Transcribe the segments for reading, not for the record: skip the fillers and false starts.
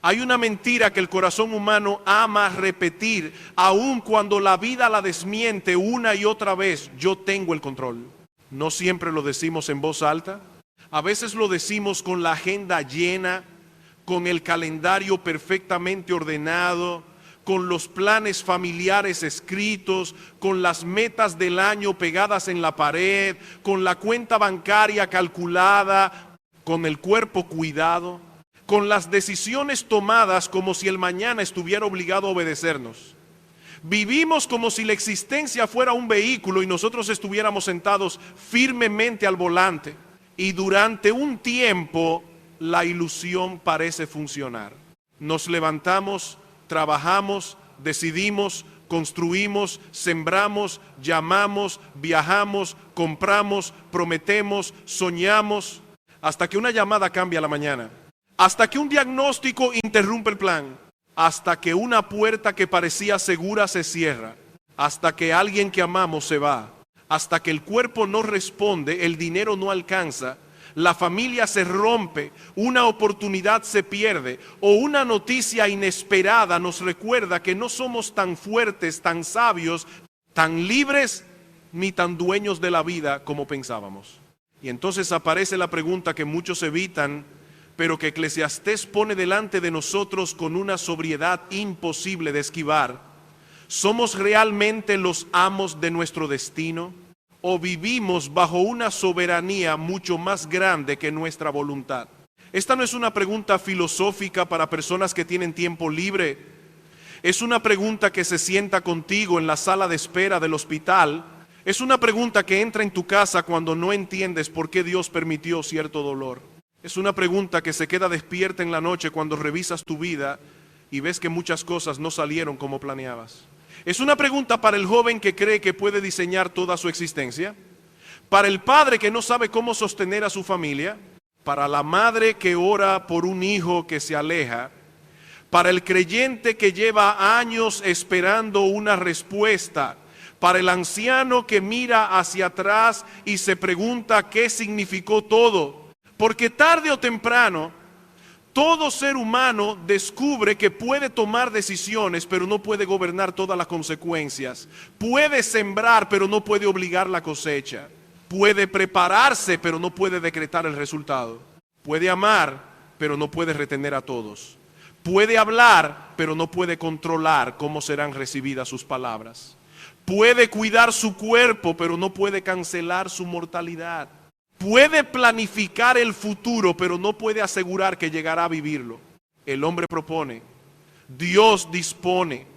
Hay una mentira que el corazón humano ama repetir, aun cuando la vida la desmiente una y otra vez: yo tengo el control. No siempre lo decimos en voz alta. A veces lo decimos con la agenda llena, con el calendario perfectamente ordenado, con los planes familiares escritos, con las metas del año pegadas en la pared, con la cuenta bancaria calculada, con el cuerpo cuidado, con las decisiones tomadas como si el mañana estuviera obligado a obedecernos. Vivimos como si la existencia fuera un vehículo y nosotros estuviéramos sentados firmemente al volante. Y durante un tiempo la ilusión parece funcionar. Nos levantamos, trabajamos, decidimos, construimos, sembramos, llamamos, viajamos, compramos, prometemos, soñamos, hasta que una llamada cambia la mañana, hasta que un diagnóstico interrumpe el plan, hasta que una puerta que parecía segura se cierra, hasta que alguien que amamos se va, hasta que el cuerpo no responde, el dinero no alcanza, la familia se rompe, una oportunidad se pierde o una noticia inesperada nos recuerda que no somos tan fuertes, tan sabios, tan libres ni tan dueños de la vida como pensábamos. Y entonces aparece la pregunta que muchos evitan, pero que Eclesiastés pone delante de nosotros con una sobriedad imposible de esquivar. ¿Somos realmente los amos de nuestro destino? ¿O vivimos bajo una soberanía mucho más grande que nuestra voluntad? Esta no es una pregunta filosófica para personas que tienen tiempo libre. Es una pregunta que se sienta contigo en la sala de espera del hospital. Es una pregunta que entra en tu casa cuando no entiendes por qué Dios permitió cierto dolor. Es una pregunta que se queda despierta en la noche cuando revisas tu vida y ves que muchas cosas no salieron como planeabas. Es una pregunta para el joven que cree que puede diseñar toda su existencia, para el padre que no sabe cómo sostener a su familia, para la madre que ora por un hijo que se aleja, para el creyente que lleva años esperando una respuesta, para el anciano que mira hacia atrás y se pregunta qué significó todo, porque tarde o temprano todo ser humano descubre que puede tomar decisiones, pero no puede gobernar todas las consecuencias. Puede sembrar, pero no puede obligar la cosecha. Puede prepararse, pero no puede decretar el resultado. Puede amar, pero no puede retener a todos. Puede hablar, pero no puede controlar cómo serán recibidas sus palabras. Puede cuidar su cuerpo, pero no puede cancelar su mortalidad. Puede planificar el futuro, pero no puede asegurar que llegará a vivirlo. El hombre propone, Dios dispone.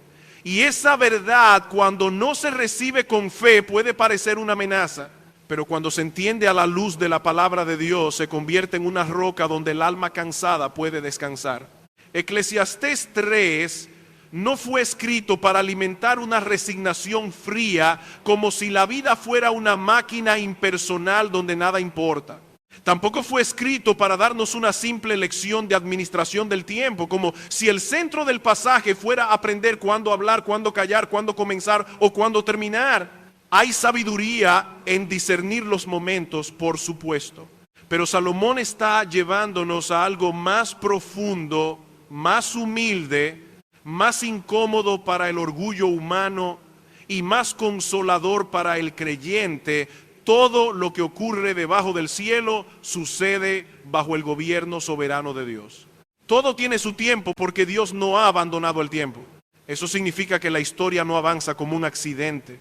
Y esa verdad, cuando no se recibe con fe, puede parecer una amenaza, pero cuando se entiende a la luz de la palabra de Dios, se convierte en una roca donde el alma cansada puede descansar. Eclesiastés 3 no fue escrito para alimentar una resignación fría, como si la vida fuera una máquina impersonal donde nada importa. Tampoco fue escrito para darnos una simple lección de administración del tiempo, como si el centro del pasaje fuera aprender cuándo hablar, cuándo callar, cuándo comenzar o cuándo terminar. Hay sabiduría en discernir los momentos, por supuesto, pero Salomón está llevándonos a algo más profundo, más humilde, más incómodo para el orgullo humano y más consolador para el creyente. Todo lo que ocurre debajo del cielo sucede bajo el gobierno soberano de Dios. Todo tiene su tiempo porque Dios no ha abandonado el tiempo. Eso significa que la historia no avanza como un accidente.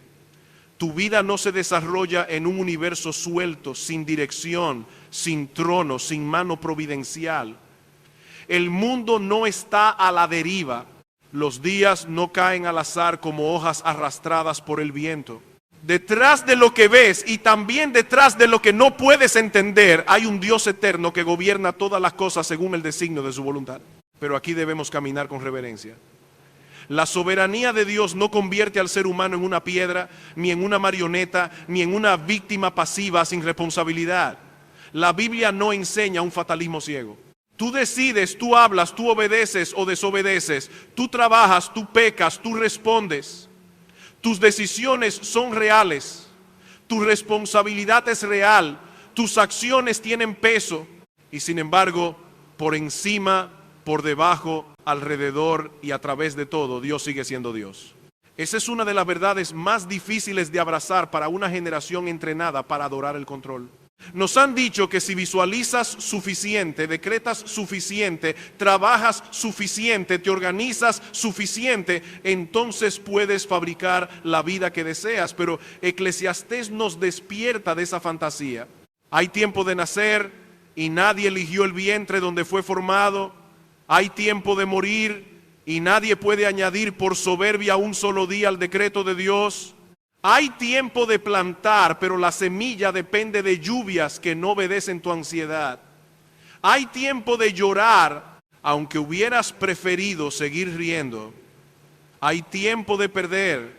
Tu vida no se desarrolla en un universo suelto, sin dirección, sin trono, sin mano providencial. El mundo no está a la deriva. Los días no caen al azar como hojas arrastradas por el viento. Detrás de lo que ves y también detrás de lo que no puedes entender, hay un Dios eterno que gobierna todas las cosas según el designio de su voluntad. Pero aquí debemos caminar con reverencia. La soberanía de Dios no convierte al ser humano en una piedra, ni en una marioneta, ni en una víctima pasiva sin responsabilidad. La Biblia no enseña un fatalismo ciego. Tú decides, tú hablas, tú obedeces o desobedeces, tú trabajas, tú pecas, tú respondes. Tus decisiones son reales, tu responsabilidad es real, tus acciones tienen peso y sin embargo, por encima, por debajo, alrededor y a través de todo, Dios sigue siendo Dios. Esa es una de las verdades más difíciles de abrazar para una generación entrenada para adorar el control. Nos han dicho que si visualizas suficiente, decretas suficiente, trabajas suficiente, te organizas suficiente, entonces puedes fabricar la vida que deseas. Pero Eclesiastés nos despierta de esa fantasía. Hay tiempo de nacer y nadie eligió el vientre donde fue formado. Hay tiempo de morir y nadie puede añadir por soberbia un solo día al decreto de Dios. Hay tiempo de plantar, pero la semilla depende de lluvias que no obedecen tu ansiedad. Hay tiempo de llorar, aunque hubieras preferido seguir riendo. Hay tiempo de perder,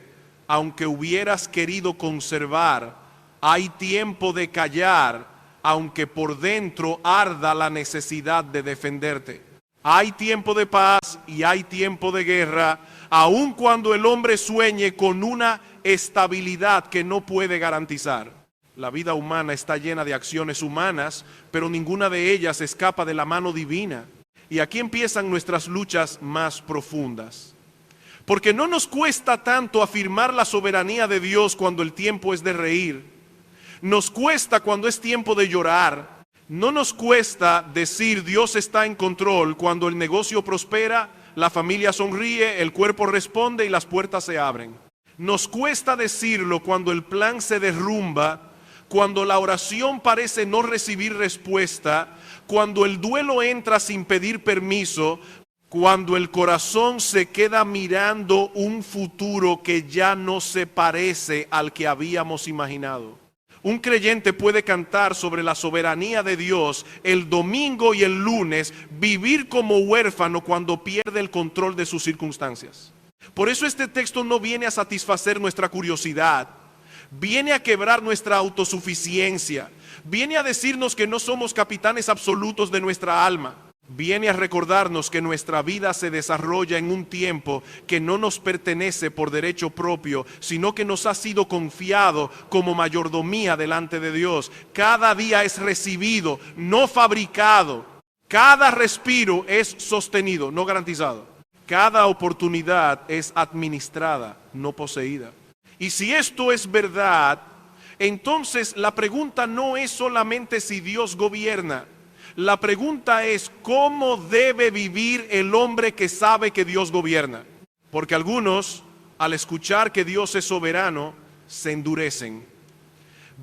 aunque hubieras querido conservar. Hay tiempo de callar, aunque por dentro arda la necesidad de defenderte. Hay tiempo de paz y hay tiempo de guerra, aun cuando el hombre sueñe con una estabilidad que no puede garantizar. La vida humana está llena de acciones humanas, pero ninguna de ellas escapa de la mano divina. Y aquí empiezan nuestras luchas más profundas. Porque no nos cuesta tanto afirmar la soberanía de Dios cuando el tiempo es de reír. Nos cuesta cuando es tiempo de llorar. No nos cuesta decir Dios está en control cuando el negocio prospera, la familia sonríe, el cuerpo responde y las puertas se abren. Nos cuesta decirlo cuando el plan se derrumba, cuando la oración parece no recibir respuesta, cuando el duelo entra sin pedir permiso, cuando el corazón se queda mirando un futuro que ya no se parece al que habíamos imaginado. Un creyente puede cantar sobre la soberanía de Dios el domingo y el lunes, vivir como huérfano cuando pierde el control de sus circunstancias. Por eso este texto no viene a satisfacer nuestra curiosidad, viene a quebrar nuestra autosuficiencia, viene a decirnos que no somos capitanes absolutos de nuestra alma. Viene a recordarnos que nuestra vida se desarrolla en un tiempo que no nos pertenece por derecho propio, sino que nos ha sido confiado como mayordomía delante de Dios. Cada día es recibido, no fabricado. Cada respiro es sostenido, no garantizado. Cada oportunidad es administrada, no poseída. Y si esto es verdad, entonces la pregunta no es solamente si Dios gobierna. La pregunta es ¿cómo debe vivir el hombre que sabe que Dios gobierna? Porque algunos, al escuchar que Dios es soberano, se endurecen.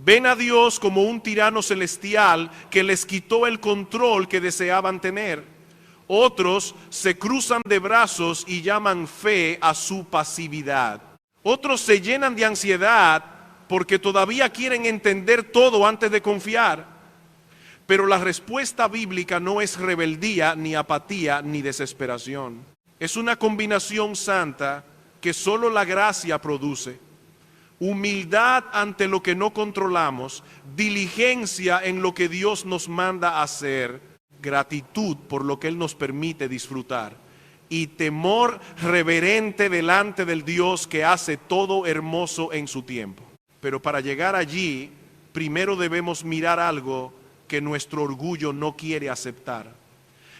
Ven a Dios como un tirano celestial que les quitó el control que deseaban tener. Otros se cruzan de brazos y llaman fe a su pasividad. Otros se llenan de ansiedad porque todavía quieren entender todo antes de confiar. Pero la respuesta bíblica no es rebeldía, ni apatía, ni desesperación. Es una combinación santa que solo la gracia produce. Humildad ante lo que no controlamos, diligencia en lo que Dios nos manda hacer, gratitud por lo que Él nos permite disfrutar y temor reverente delante del Dios que hace todo hermoso en su tiempo. Pero para llegar allí, primero debemos mirar algo que nuestro orgullo no quiere aceptar.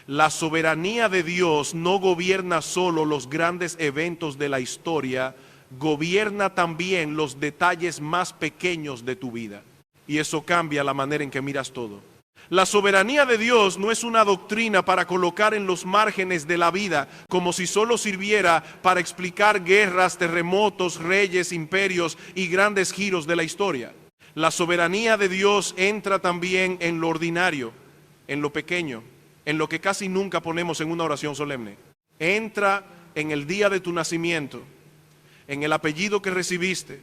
La soberanía de Dios no gobierna solo los grandes eventos de la historia, gobierna también los detalles más pequeños de tu vida. Y eso cambia la manera en que miras todo. La soberanía de Dios no es una doctrina para colocar en los márgenes de la vida, como si solo sirviera para explicar guerras, terremotos, reyes, imperios y grandes giros de la historia. La soberanía de Dios entra también en lo ordinario, en lo pequeño, en lo que casi nunca ponemos en una oración solemne. Entra en el día de tu nacimiento, en el apellido que recibiste,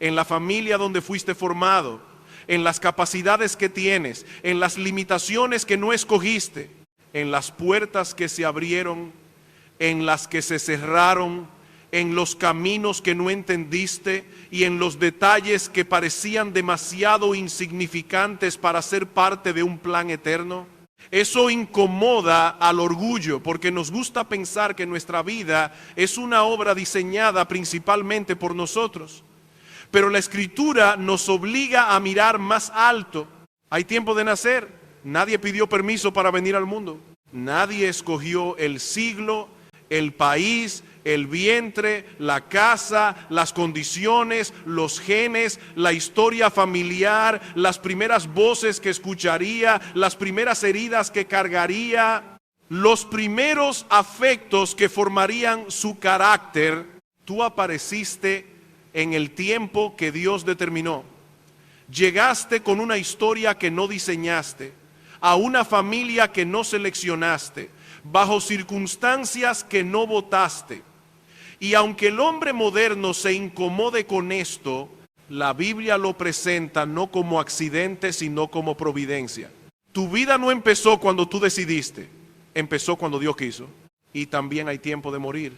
en la familia donde fuiste formado, en las capacidades que tienes, en las limitaciones que no escogiste, en las puertas que se abrieron, en las que se cerraron, en los caminos que no entendiste y en los detalles que parecían demasiado insignificantes para ser parte de un plan eterno. Eso incomoda al orgullo porque nos gusta pensar que nuestra vida es una obra diseñada principalmente por nosotros. Pero la Escritura nos obliga a mirar más alto. Hay tiempo de nacer. Nadie pidió permiso para venir al mundo. Nadie escogió el siglo, el país, el vientre, la casa, las condiciones, los genes, la historia familiar, las primeras voces que escucharía, las primeras heridas que cargaría, los primeros afectos que formarían su carácter. Tú apareciste en el tiempo que Dios determinó. Llegaste con una historia que no diseñaste, a una familia que no seleccionaste, bajo circunstancias que no votaste. Y aunque el hombre moderno se incomode con esto, la Biblia lo presenta no como accidente, sino como providencia. Tu vida no empezó cuando tú decidiste, empezó cuando Dios quiso. Y también hay tiempo de morir.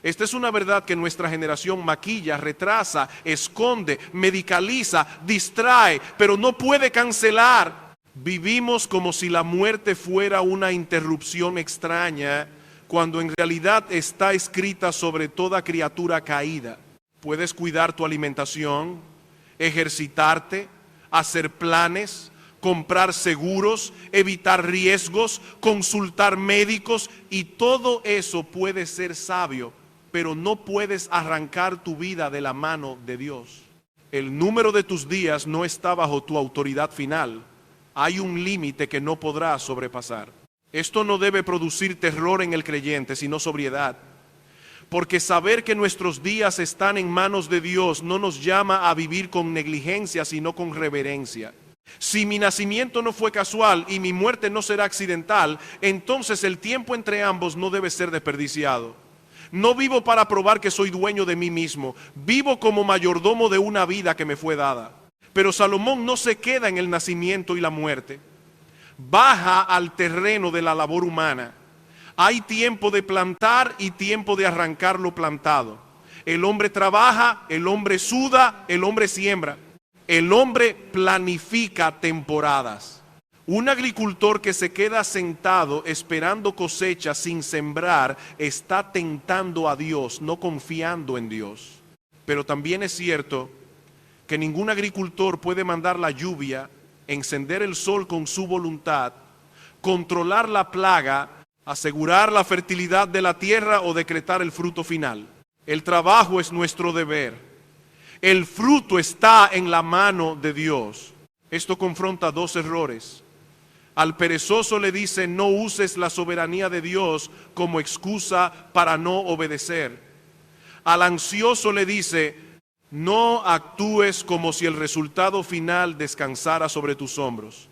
Esta es una verdad que nuestra generación maquilla, retrasa, esconde, medicaliza, distrae, pero no puede cancelar. Vivimos como si la muerte fuera una interrupción extraña, cuando en realidad está escrita sobre toda criatura caída. Puedes cuidar tu alimentación, ejercitarte, hacer planes, comprar seguros, evitar riesgos, consultar médicos, y todo eso puede ser sabio, pero no puedes arrancar tu vida de la mano de Dios. El número de tus días no está bajo tu autoridad final. Hay un límite que no podrás sobrepasar. Esto no debe producir terror en el creyente, sino sobriedad. Porque saber que nuestros días están en manos de Dios no nos llama a vivir con negligencia, sino con reverencia. Si mi nacimiento no fue casual y mi muerte no será accidental, entonces el tiempo entre ambos no debe ser desperdiciado. No vivo para probar que soy dueño de mí mismo. Vivo como mayordomo de una vida que me fue dada. Pero Salomón no se queda en el nacimiento y la muerte. Baja al terreno de la labor humana. Hay tiempo de plantar y tiempo de arrancar lo plantado. El hombre trabaja, el hombre suda, el hombre siembra. El hombre planifica temporadas. Un agricultor que se queda sentado esperando cosecha sin sembrar está tentando a Dios, no confiando en Dios. Pero también es cierto que ningún agricultor puede mandar la lluvia, encender el sol con su voluntad, controlar la plaga, asegurar la fertilidad de la tierra o decretar el fruto final. El trabajo es nuestro deber. El fruto está en la mano de Dios. Esto confronta dos errores. Al perezoso le dice: no uses la soberanía de Dios como excusa para no obedecer. Al ansioso le dice: no actúes como si el resultado final descansara sobre tus hombros.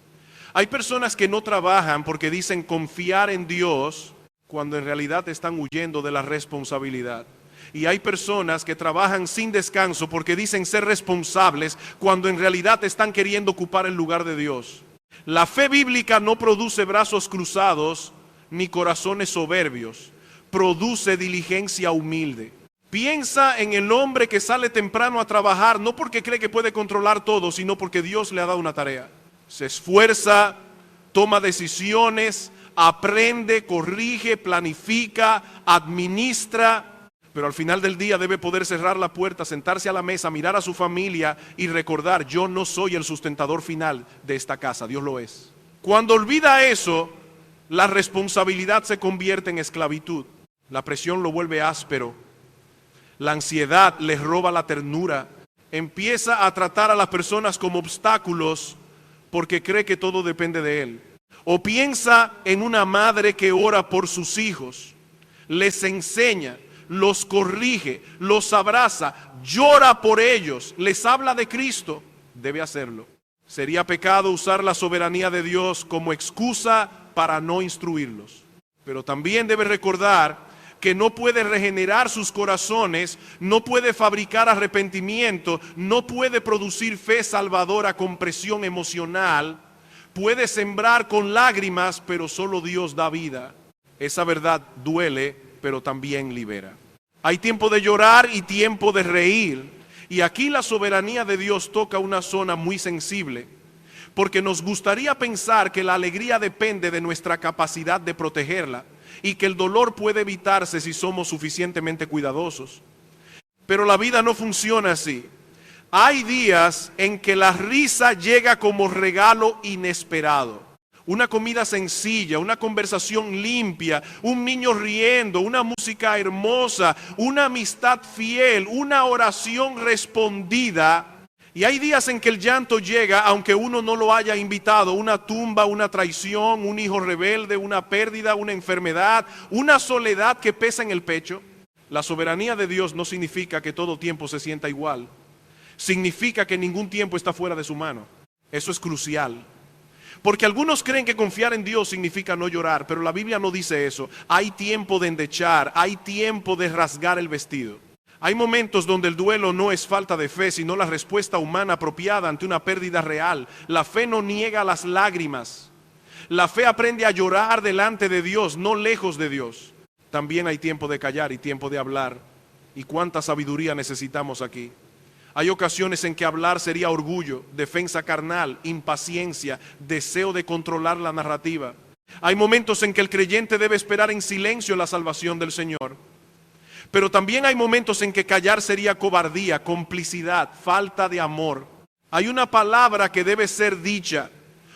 Hay personas que no trabajan porque dicen confiar en Dios, cuando en realidad están huyendo de la responsabilidad. Y hay personas que trabajan sin descanso porque dicen ser responsables, cuando en realidad están queriendo ocupar el lugar de Dios. La fe bíblica no produce brazos cruzados ni corazones soberbios, produce diligencia humilde. Piensa en el hombre que sale temprano a trabajar, no porque cree que puede controlar todo, sino porque Dios le ha dado una tarea. Se esfuerza, toma decisiones, aprende, corrige, planifica, administra, pero al final del día debe poder cerrar la puerta, sentarse a la mesa, mirar a su familia y recordar: yo no soy el sustentador final de esta casa, Dios lo es. Cuando olvida eso, la responsabilidad se convierte en esclavitud. La presión lo vuelve áspero. La ansiedad le roba la ternura. Empieza a tratar a las personas como obstáculos porque cree que todo depende de él. O piensa en una madre que ora por sus hijos, les enseña, los corrige, los abraza, llora por ellos, les habla de Cristo. Debe hacerlo. Sería pecado usar la soberanía de Dios como excusa para no instruirlos. Pero también debe recordar que no puede regenerar sus corazones, no puede fabricar arrepentimiento, no puede producir fe salvadora con presión emocional. Puede sembrar con lágrimas, pero solo Dios da vida. Esa verdad duele, pero también libera. Hay tiempo de llorar y tiempo de reír. Y aquí la soberanía de Dios toca una zona muy sensible, porque nos gustaría pensar que la alegría depende de nuestra capacidad de protegerla y que el dolor puede evitarse si somos suficientemente cuidadosos. Pero la vida no funciona así. Hay días en que la risa llega como regalo inesperado. Una comida sencilla, una conversación limpia, un niño riendo, una música hermosa, una amistad fiel, una oración respondida. Y hay días en que el llanto llega aunque uno no lo haya invitado, una tumba, una traición, un hijo rebelde, una pérdida, una enfermedad, una soledad que pesa en el pecho. La soberanía de Dios no significa que todo tiempo se sienta igual. Significa que ningún tiempo está fuera de su mano. Eso es crucial. Porque algunos creen que confiar en Dios significa no llorar, pero la Biblia no dice eso. Hay tiempo de endechar, hay tiempo de rasgar el vestido. Hay momentos donde el duelo no es falta de fe, sino la respuesta humana apropiada ante una pérdida real. La fe no niega las lágrimas. La fe aprende a llorar delante de Dios, no lejos de Dios. También hay tiempo de callar y tiempo de hablar. ¿Y cuánta sabiduría necesitamos aquí? Hay ocasiones en que hablar sería orgullo, defensa carnal, impaciencia, deseo de controlar la narrativa. Hay momentos en que el creyente debe esperar en silencio la salvación del Señor. Pero también hay momentos en que callar sería cobardía, complicidad, falta de amor. Hay una palabra que debe ser dicha,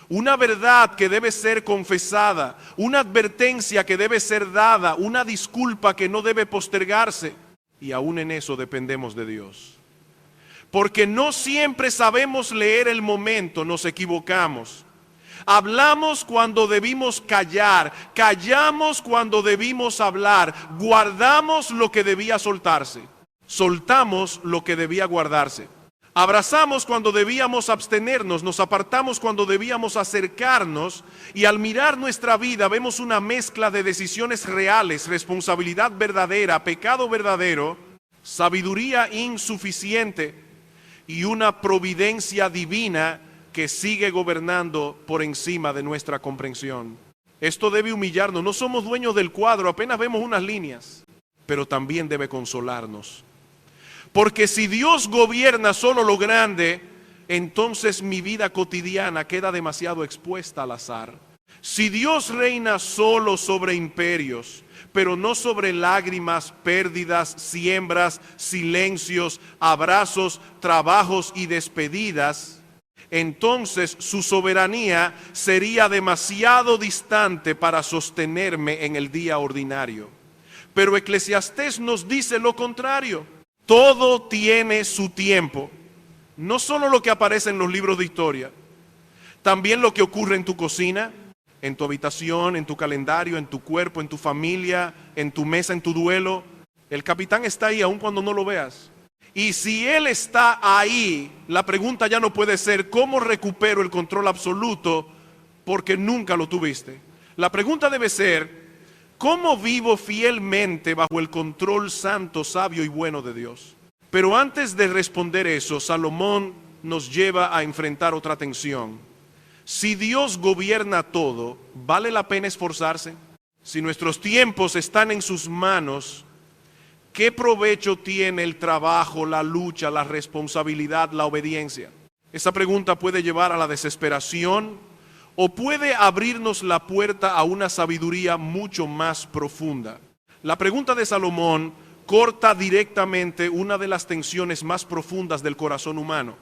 una verdad que debe ser confesada, una advertencia que debe ser dada, una disculpa que no debe postergarse. Y aún en eso dependemos de Dios. Porque no siempre sabemos leer el momento, nos equivocamos. Hablamos cuando debimos callar, callamos cuando debimos hablar, guardamos lo que debía soltarse, soltamos lo que debía guardarse. Abrazamos cuando debíamos abstenernos, nos apartamos cuando debíamos acercarnos y al mirar nuestra vida vemos una mezcla de decisiones reales, responsabilidad verdadera, pecado verdadero, sabiduría insuficiente y una providencia divina que sigue gobernando por encima de nuestra comprensión. Esto debe humillarnos, no somos dueños del cuadro, apenas vemos unas líneas, pero también debe consolarnos. Porque si Dios gobierna solo lo grande, entonces mi vida cotidiana queda demasiado expuesta al azar. Si Dios reina solo sobre imperios, pero no sobre lágrimas, pérdidas, siembras, silencios, abrazos, trabajos y despedidas, entonces su soberanía sería demasiado distante para sostenerme en el día ordinario. Pero Eclesiastés nos dice lo contrario. Todo tiene su tiempo. No solo lo que aparece en los libros de historia, también lo que ocurre en tu cocina, en tu habitación, en tu calendario, en tu cuerpo, en tu familia, en tu mesa, en tu duelo. El capitán está ahí aun cuando no lo veas. Y si Él está ahí, la pregunta ya no puede ser ¿cómo recupero el control absoluto? Porque nunca lo tuviste. La pregunta debe ser ¿cómo vivo fielmente bajo el control santo, sabio y bueno de Dios? Pero antes de responder eso, Salomón nos lleva a enfrentar otra tensión. Si Dios gobierna todo, ¿vale la pena esforzarse? Si nuestros tiempos están en sus manos, ¿qué provecho tiene el trabajo, la lucha, la responsabilidad, la obediencia? Esa pregunta puede llevar a la desesperación o puede abrirnos la puerta a una sabiduría mucho más profunda. La pregunta de Salomón corta directamente una de las tensiones más profundas del corazón humano.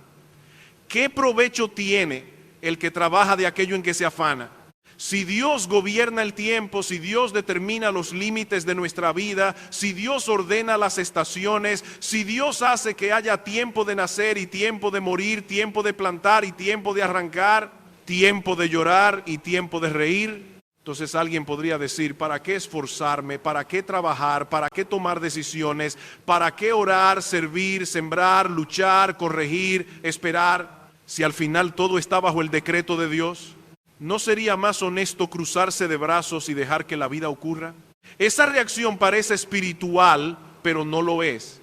¿Qué provecho tiene el que trabaja de aquello en que se afana? Si Dios gobierna el tiempo, si Dios determina los límites de nuestra vida, si Dios ordena las estaciones, si Dios hace que haya tiempo de nacer y tiempo de morir, tiempo de plantar y tiempo de arrancar, tiempo de llorar y tiempo de reír, entonces alguien podría decir, ¿para qué esforzarme? ¿Para qué trabajar? ¿Para qué tomar decisiones? ¿Para qué orar, servir, sembrar, luchar, corregir, esperar? Si al final todo está bajo el decreto de Dios, ¿no sería más honesto cruzarse de brazos y dejar que la vida ocurra? Esa reacción parece espiritual, pero no lo es.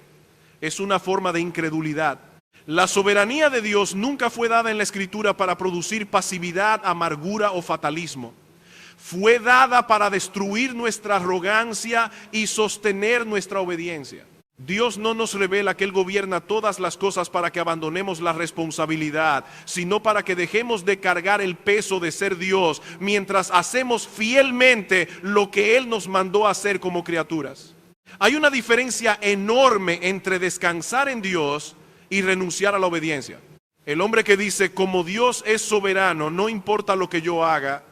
Es una forma de incredulidad. La soberanía de Dios nunca fue dada en la Escritura para producir pasividad, amargura o fatalismo. Fue dada para destruir nuestra arrogancia y sostener nuestra obediencia. Dios no nos revela que Él gobierna todas las cosas para que abandonemos la responsabilidad, sino para que dejemos de cargar el peso de ser Dios mientras hacemos fielmente lo que Él nos mandó a hacer como criaturas. Hay una diferencia enorme entre descansar en Dios y renunciar a la obediencia. El hombre que dice, como Dios es soberano, no importa lo que yo haga,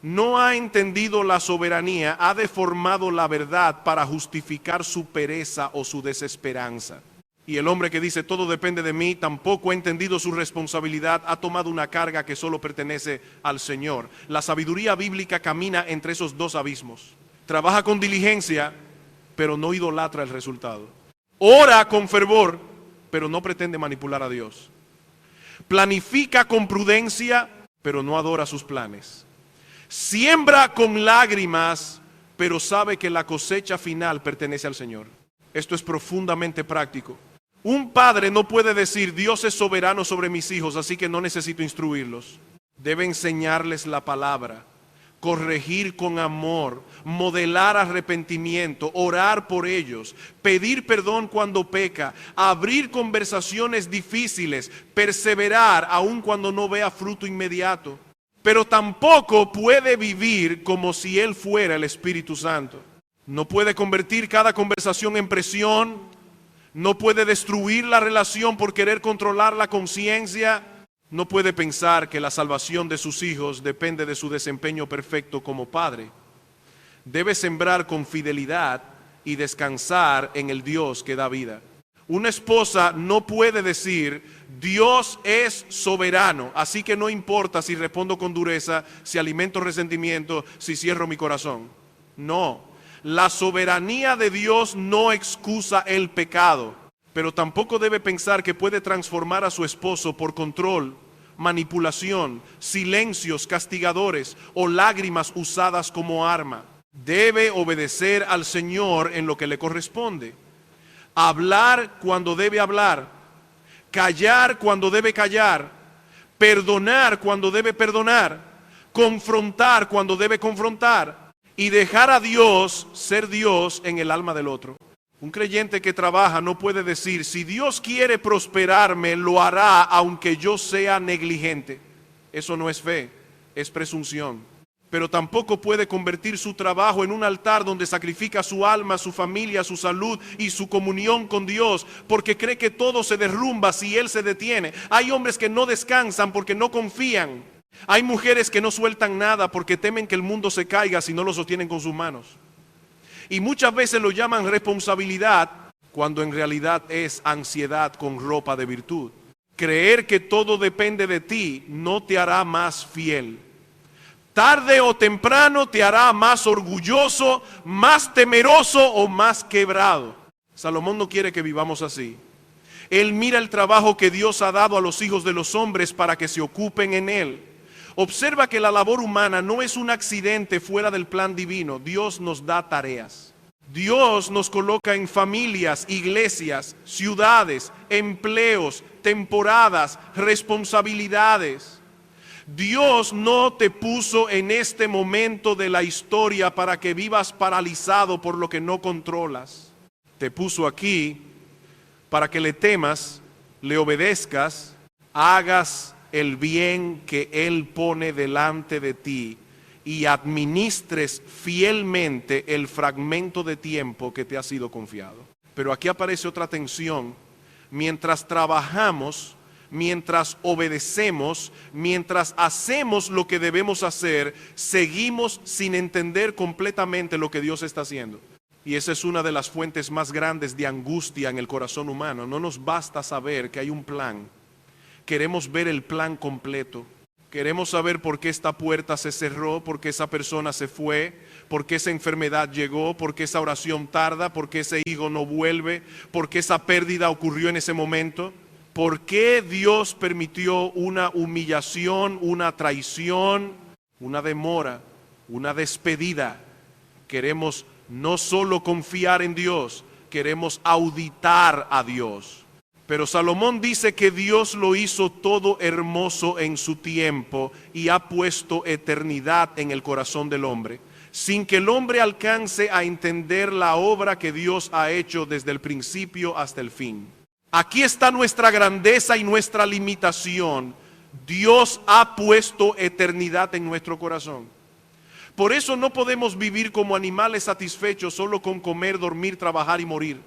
no ha entendido la soberanía, ha deformado la verdad para justificar su pereza o su desesperanza. Y el hombre que dice todo depende de mí, tampoco ha entendido su responsabilidad, ha tomado una carga que solo pertenece al Señor. La sabiduría bíblica camina entre esos dos abismos. Trabaja con diligencia, pero no idolatra el resultado. Ora con fervor, pero no pretende manipular a Dios. Planifica con prudencia, pero no adora sus planes. Siembra con lágrimas, pero sabe que la cosecha final pertenece al Señor. Esto es profundamente práctico. Un padre no puede decir, Dios es soberano sobre mis hijos, así que no necesito instruirlos. Debe enseñarles la palabra, corregir con amor, modelar arrepentimiento, orar por ellos, pedir perdón cuando peca, abrir conversaciones difíciles, perseverar aun cuando no vea fruto inmediato. Pero tampoco puede vivir como si él fuera el Espíritu Santo. No puede convertir cada conversación en presión, no puede destruir la relación por querer controlar la conciencia, no puede pensar que la salvación de sus hijos depende de su desempeño perfecto como padre. Debe sembrar con fidelidad y descansar en el Dios que da vida. Una esposa no puede decir, Dios es soberano, así que no importa si respondo con dureza, si alimento resentimiento, si cierro mi corazón. No. La soberanía de Dios no excusa el pecado, pero tampoco debe pensar que puede transformar a su esposo por control, manipulación, silencios castigadores o lágrimas usadas como arma. Debe obedecer al Señor en lo que le corresponde. Hablar cuando debe hablar, callar cuando debe callar, perdonar cuando debe perdonar, confrontar cuando debe confrontar y dejar a Dios ser Dios en el alma del otro. Un creyente que trabaja no puede decir, si Dios quiere prosperarme, lo hará aunque yo sea negligente. Eso no es fe, es presunción. Pero tampoco puede convertir su trabajo en un altar donde sacrifica su alma, su familia, su salud y su comunión con Dios, porque cree que todo se derrumba si él se detiene. Hay hombres que no descansan porque no confían. Hay mujeres que no sueltan nada porque temen que el mundo se caiga si no lo sostienen con sus manos. Y muchas veces lo llaman responsabilidad cuando en realidad es ansiedad con ropa de virtud. Creer que todo depende de ti no te hará más fiel. Tarde o temprano te hará más orgulloso, más temeroso o más quebrado. Salomón no quiere que vivamos así. Él mira el trabajo que Dios ha dado a los hijos de los hombres para que se ocupen en él. Observa que la labor humana no es un accidente fuera del plan divino. Dios nos da tareas. Dios nos coloca en familias, iglesias, ciudades, empleos, temporadas, responsabilidades. Dios no te puso en este momento de la historia para que vivas paralizado por lo que no controlas. Te puso aquí para que le temas, le obedezcas, hagas el bien que Él pone delante de ti y administres fielmente el fragmento de tiempo que te ha sido confiado. Pero aquí aparece otra tensión. Mientras trabajamos, mientras obedecemos, mientras hacemos lo que debemos hacer, seguimos sin entender completamente lo que Dios está haciendo. Y esa es una de las fuentes más grandes de angustia en el corazón humano. No nos basta saber que hay un plan. Queremos ver el plan completo. Queremos saber por qué esta puerta se cerró, por qué esa persona se fue, por qué esa enfermedad llegó, por qué esa oración tarda, por qué ese hijo no vuelve, por qué esa pérdida ocurrió en ese momento. ¿Por qué Dios permitió una humillación, una traición, una demora, una despedida? Queremos no solo confiar en Dios, queremos auditar a Dios. Pero Salomón dice que Dios lo hizo todo hermoso en su tiempo y ha puesto eternidad en el corazón del hombre, sin que el hombre alcance a entender la obra que Dios ha hecho desde el principio hasta el fin. Aquí está nuestra grandeza y nuestra limitación. Dios ha puesto eternidad en nuestro corazón. Por eso no podemos vivir como animales satisfechos solo con comer, dormir, trabajar y morir.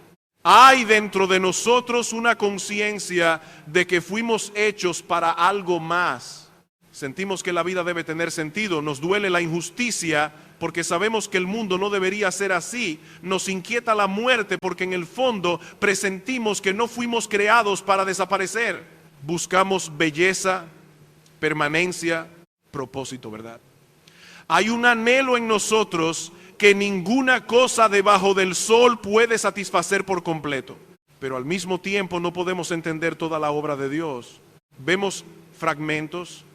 Hay dentro de nosotros una conciencia de que fuimos hechos para algo más. Sentimos que la vida debe tener sentido, nos duele la injusticia porque sabemos que el mundo no debería ser así, nos inquieta la muerte porque en el fondo presentimos que no fuimos creados para desaparecer. Buscamos belleza, permanencia, propósito, ¿verdad? Hay un anhelo en nosotros que ninguna cosa debajo del sol puede satisfacer por completo, pero al mismo tiempo no podemos entender toda la obra de Dios. Vemos fragmentos,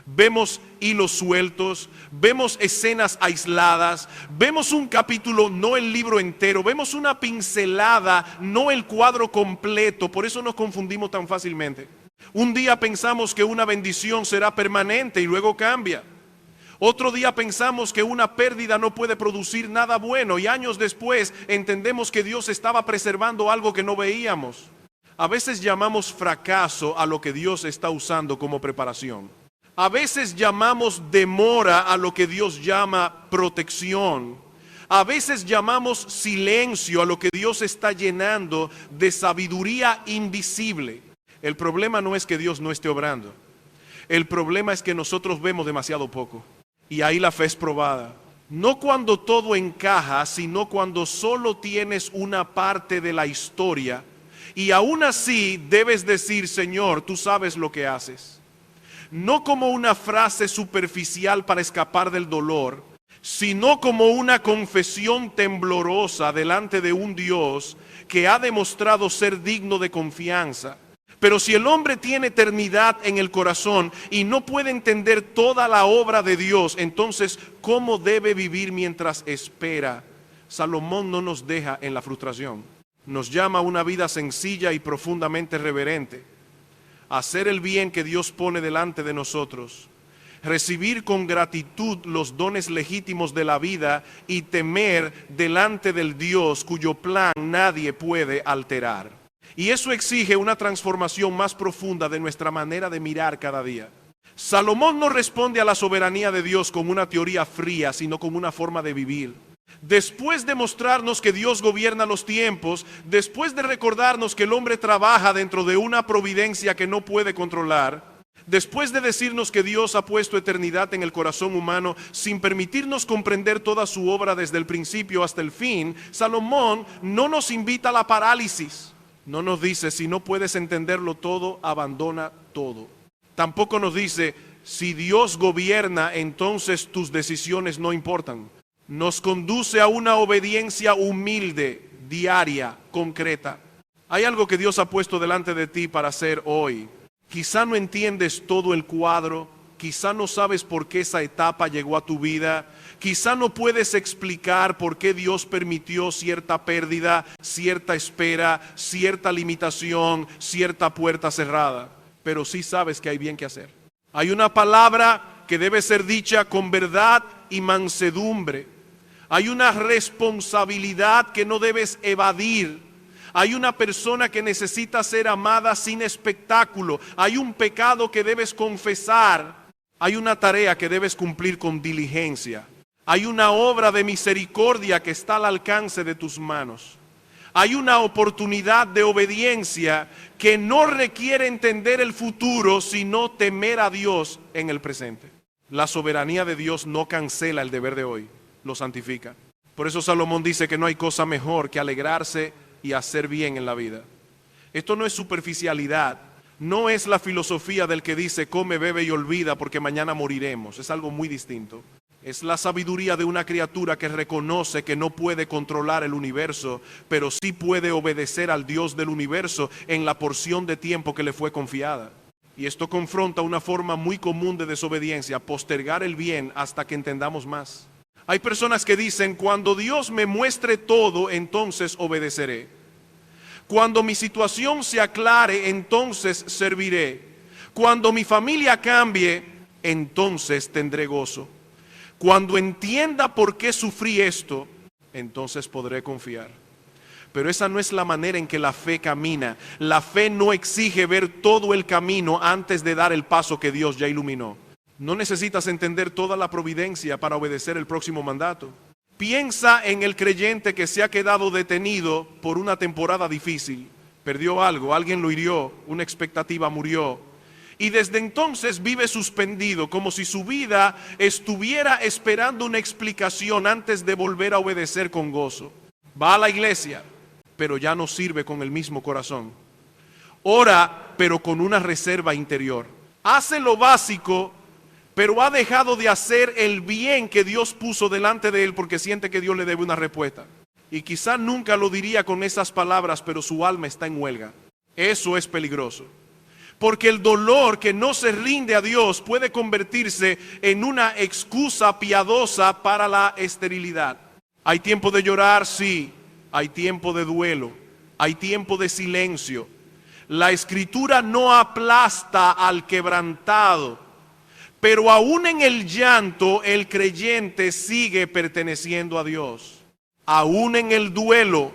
vemos hilos sueltos, vemos escenas aisladas, vemos un capítulo, no el libro entero, vemos una pincelada, no el cuadro completo. Por eso nos confundimos tan fácilmente. Un día pensamos que una bendición será permanente y luego cambia. Otro día pensamos que una pérdida no puede producir nada bueno y años después entendemos que Dios estaba preservando algo que no veíamos. A veces llamamos fracaso a lo que Dios está usando como preparación. A veces llamamos demora a lo que Dios llama protección. A veces llamamos silencio a lo que Dios está llenando de sabiduría invisible. El problema no es que Dios no esté obrando. El problema es que nosotros vemos demasiado poco. Y ahí la fe es probada. No cuando todo encaja, sino cuando solo tienes una parte de la historia. Y aún así debes decir, Señor, tú sabes lo que haces. No como una frase superficial para escapar del dolor, sino como una confesión temblorosa delante de un Dios que ha demostrado ser digno de confianza. Pero si el hombre tiene eternidad en el corazón y no puede entender toda la obra de Dios, entonces, ¿cómo debe vivir mientras espera? Salomón no nos deja en la frustración. Nos llama a una vida sencilla y profundamente reverente. Hacer el bien que Dios pone delante de nosotros. Recibir con gratitud los dones legítimos de la vida y temer delante del Dios cuyo plan nadie puede alterar. Y eso exige una transformación más profunda de nuestra manera de mirar cada día. Salomón no responde a la soberanía de Dios con una teoría fría, sino con una forma de vivir. Después de mostrarnos que Dios gobierna los tiempos, después de recordarnos que el hombre trabaja dentro de una providencia que no puede controlar, después de decirnos que Dios ha puesto eternidad en el corazón humano sin permitirnos comprender toda su obra desde el principio hasta el fin, Salomón no nos invita a la parálisis. No nos dice, si no puedes entenderlo todo, abandona todo. Tampoco nos dice, si Dios gobierna, entonces tus decisiones no importan. Nos conduce a una obediencia humilde, diaria, concreta. Hay algo que Dios ha puesto delante de ti para hacer hoy. Quizá no entiendes todo el cuadro, quizá no sabes por qué esa etapa llegó a tu vida, quizá no puedes explicar por qué Dios permitió cierta pérdida, cierta espera, cierta limitación, cierta puerta cerrada, pero sí sabes que hay bien que hacer. Hay una palabra que debe ser dicha con verdad y mansedumbre. Hay una responsabilidad que no debes evadir. Hay una persona que necesita ser amada sin espectáculo. Hay un pecado que debes confesar. Hay una tarea que debes cumplir con diligencia. Hay una obra de misericordia que está al alcance de tus manos. Hay una oportunidad de obediencia que no requiere entender el futuro, sino temer a Dios en el presente. La soberanía de Dios no cancela el deber de hoy, lo santifica. Por eso Salomón dice que no hay cosa mejor que alegrarse y hacer bien en la vida. Esto no es superficialidad, no es la filosofía del que dice come, bebe y olvida porque mañana moriremos. Es algo muy distinto. Es la sabiduría de una criatura que reconoce que no puede controlar el universo, pero sí puede obedecer al Dios del universo en la porción de tiempo que le fue confiada. Y esto confronta una forma muy común de desobediencia, postergar el bien hasta que entendamos más. Hay personas que dicen, cuando Dios me muestre todo, entonces obedeceré. Cuando mi situación se aclare, entonces serviré. Cuando mi familia cambie, entonces tendré gozo. Cuando entienda por qué sufrí esto, entonces podré confiar. Pero esa no es la manera en que la fe camina. La fe no exige ver todo el camino antes de dar el paso que Dios ya iluminó. No necesitas entender toda la providencia para obedecer el próximo mandato. Piensa en el creyente que se ha quedado detenido por una temporada difícil. Perdió algo, alguien lo hirió, una expectativa murió. Y desde entonces vive suspendido, como si su vida estuviera esperando una explicación antes de volver a obedecer con gozo. Va a la iglesia, pero ya no sirve con el mismo corazón. Ora, pero con una reserva interior. Hace lo básico, pero ha dejado de hacer el bien que Dios puso delante de él porque siente que Dios le debe una respuesta. Y quizá nunca lo diría con esas palabras, pero su alma está en huelga. Eso es peligroso. Porque el dolor que no se rinde a Dios puede convertirse en una excusa piadosa para la esterilidad. Hay tiempo de llorar, sí. Hay tiempo de duelo. Hay tiempo de silencio. La Escritura no aplasta al quebrantado, pero aún en el llanto el creyente sigue perteneciendo a Dios. Aún en el duelo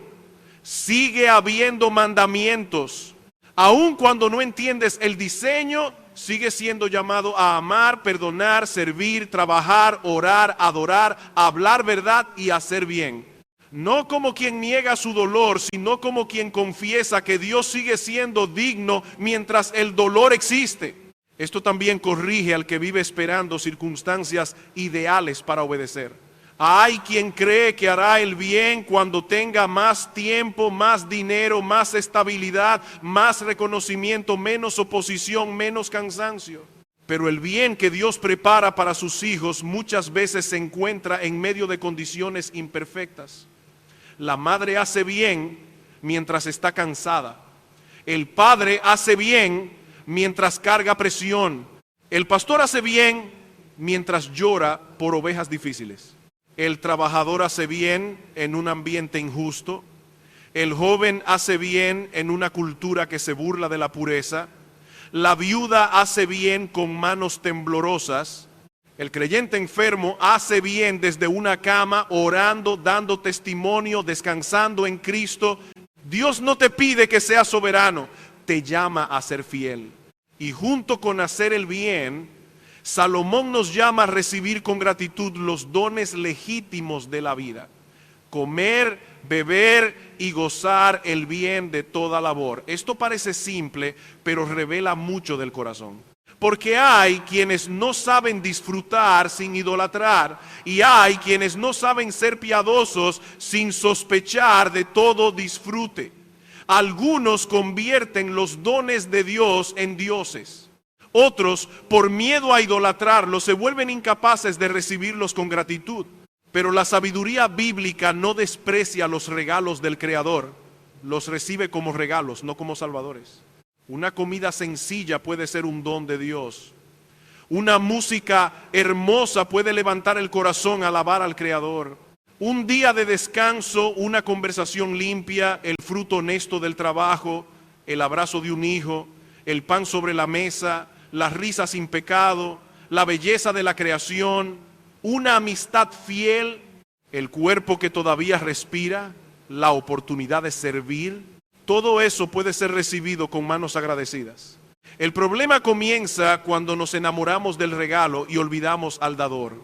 sigue habiendo mandamientos. Aun cuando no entiendes el diseño, sigue siendo llamado a amar, perdonar, servir, trabajar, orar, adorar, hablar verdad y hacer bien. No como quien niega su dolor, sino como quien confiesa que Dios sigue siendo digno mientras el dolor existe. Esto también corrige al que vive esperando circunstancias ideales para obedecer. Hay quien cree que hará el bien cuando tenga más tiempo, más dinero, más estabilidad, más reconocimiento, menos oposición, menos cansancio. Pero el bien que Dios prepara para sus hijos muchas veces se encuentra en medio de condiciones imperfectas. La madre hace bien mientras está cansada. El padre hace bien mientras carga presión. El pastor hace bien mientras llora por ovejas difíciles. El trabajador hace bien en un ambiente injusto. El joven hace bien en una cultura que se burla de la pureza. La viuda hace bien con manos temblorosas. El creyente enfermo hace bien desde una cama, orando, dando testimonio, descansando en Cristo. Dios no te pide que seas soberano, te llama a ser fiel. Y junto con hacer el bien, Salomón nos llama a recibir con gratitud los dones legítimos de la vida. Comer, beber y gozar el bien de toda labor. Esto parece simple, pero revela mucho del corazón. Porque hay quienes no saben disfrutar sin idolatrar, y hay quienes no saben ser piadosos sin sospechar de todo disfrute. Algunos convierten los dones de Dios en dioses. Otros, por miedo a idolatrarlos, se vuelven incapaces de recibirlos con gratitud. Pero la sabiduría bíblica no desprecia los regalos del Creador. Los recibe como regalos, no como salvadores. Una comida sencilla puede ser un don de Dios. Una música hermosa puede levantar el corazón a alabar al Creador. Un día de descanso, una conversación limpia, el fruto honesto del trabajo, el abrazo de un hijo, el pan sobre la mesa, la risa sin pecado, la belleza de la creación, una amistad fiel, el cuerpo que todavía respira, la oportunidad de servir. Todo eso puede ser recibido con manos agradecidas. El problema comienza cuando nos enamoramos del regalo y olvidamos al dador.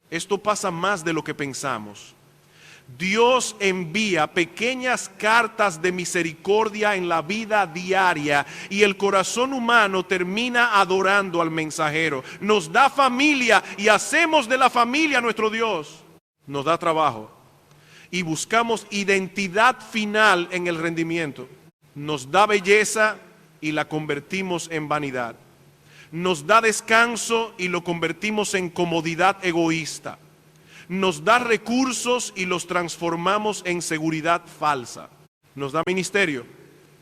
Esto pasa más de lo que pensamos. Dios envía pequeñas cartas de misericordia en la vida diaria y el corazón humano termina adorando al mensajero. Nos da familia y hacemos de la familia nuestro Dios. Nos da trabajo y buscamos identidad final en el rendimiento. Nos da belleza y la convertimos en vanidad. Nos da descanso y lo convertimos en comodidad egoísta. Nos da recursos y los transformamos en seguridad falsa. Nos da ministerio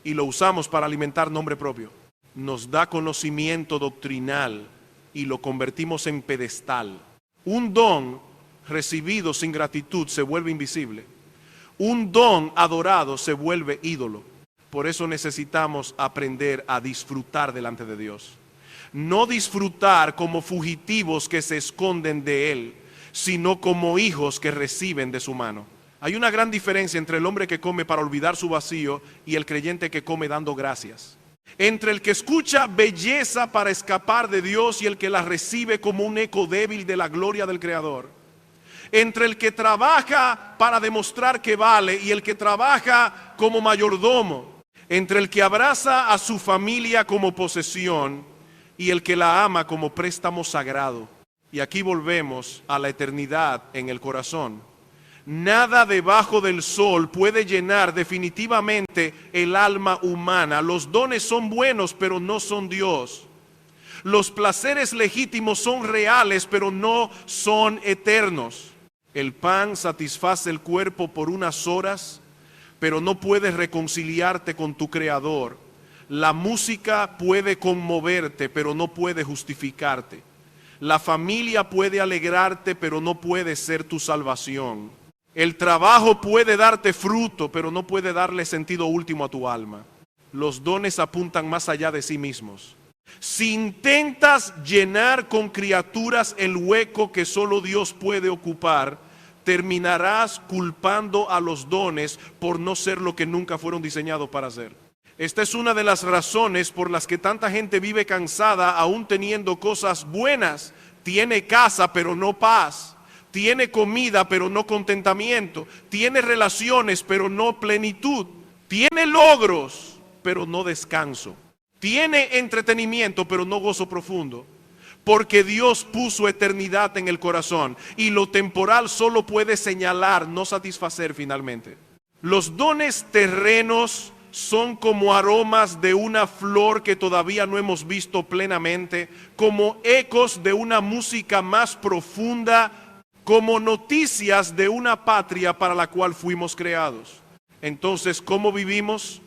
y lo usamos para alimentar nombre propio. Nos da conocimiento doctrinal y lo convertimos en pedestal. Un don recibido sin gratitud se vuelve invisible. Un don adorado se vuelve ídolo. Por eso necesitamos aprender a disfrutar delante de Dios. No disfrutar como fugitivos que se esconden de Él, sino como hijos que reciben de su mano. Hay una gran diferencia entre el hombre que come para olvidar su vacío y el creyente que come dando gracias. Entre el que escucha belleza para escapar de Dios y el que la recibe como un eco débil de la gloria del Creador. Entre el que trabaja para demostrar que vale y el que trabaja como mayordomo. Entre el que abraza a su familia como posesión y el que la ama como préstamo sagrado. Y aquí volvemos a la eternidad en el corazón. Nada debajo del sol puede llenar definitivamente el alma humana. Los dones son buenos, pero no son Dios. Los placeres legítimos son reales, pero no son eternos. El pan satisface el cuerpo por unas horas, pero no puedes reconciliarte con tu Creador. La música puede conmoverte, pero no puede justificarte. La familia puede alegrarte, pero no puede ser tu salvación. El trabajo puede darte fruto, pero no puede darle sentido último a tu alma. Los dones apuntan más allá de sí mismos. Si intentas llenar con criaturas el hueco que solo Dios puede ocupar, terminarás culpando a los dones por no ser lo que nunca fueron diseñados para ser. Esta es una de las razones por las que tanta gente vive cansada aún teniendo cosas buenas. Tiene casa pero no paz, tiene comida pero no contentamiento, tiene relaciones pero no plenitud, tiene logros pero no descanso, tiene entretenimiento pero no gozo profundo. Porque Dios puso eternidad en el corazón y lo temporal solo puede señalar, no satisfacer finalmente. Los dones terrenos son como aromas de una flor que todavía no hemos visto plenamente, como ecos de una música más profunda, como noticias de una patria para la cual fuimos creados. Entonces, ¿cómo vivimos?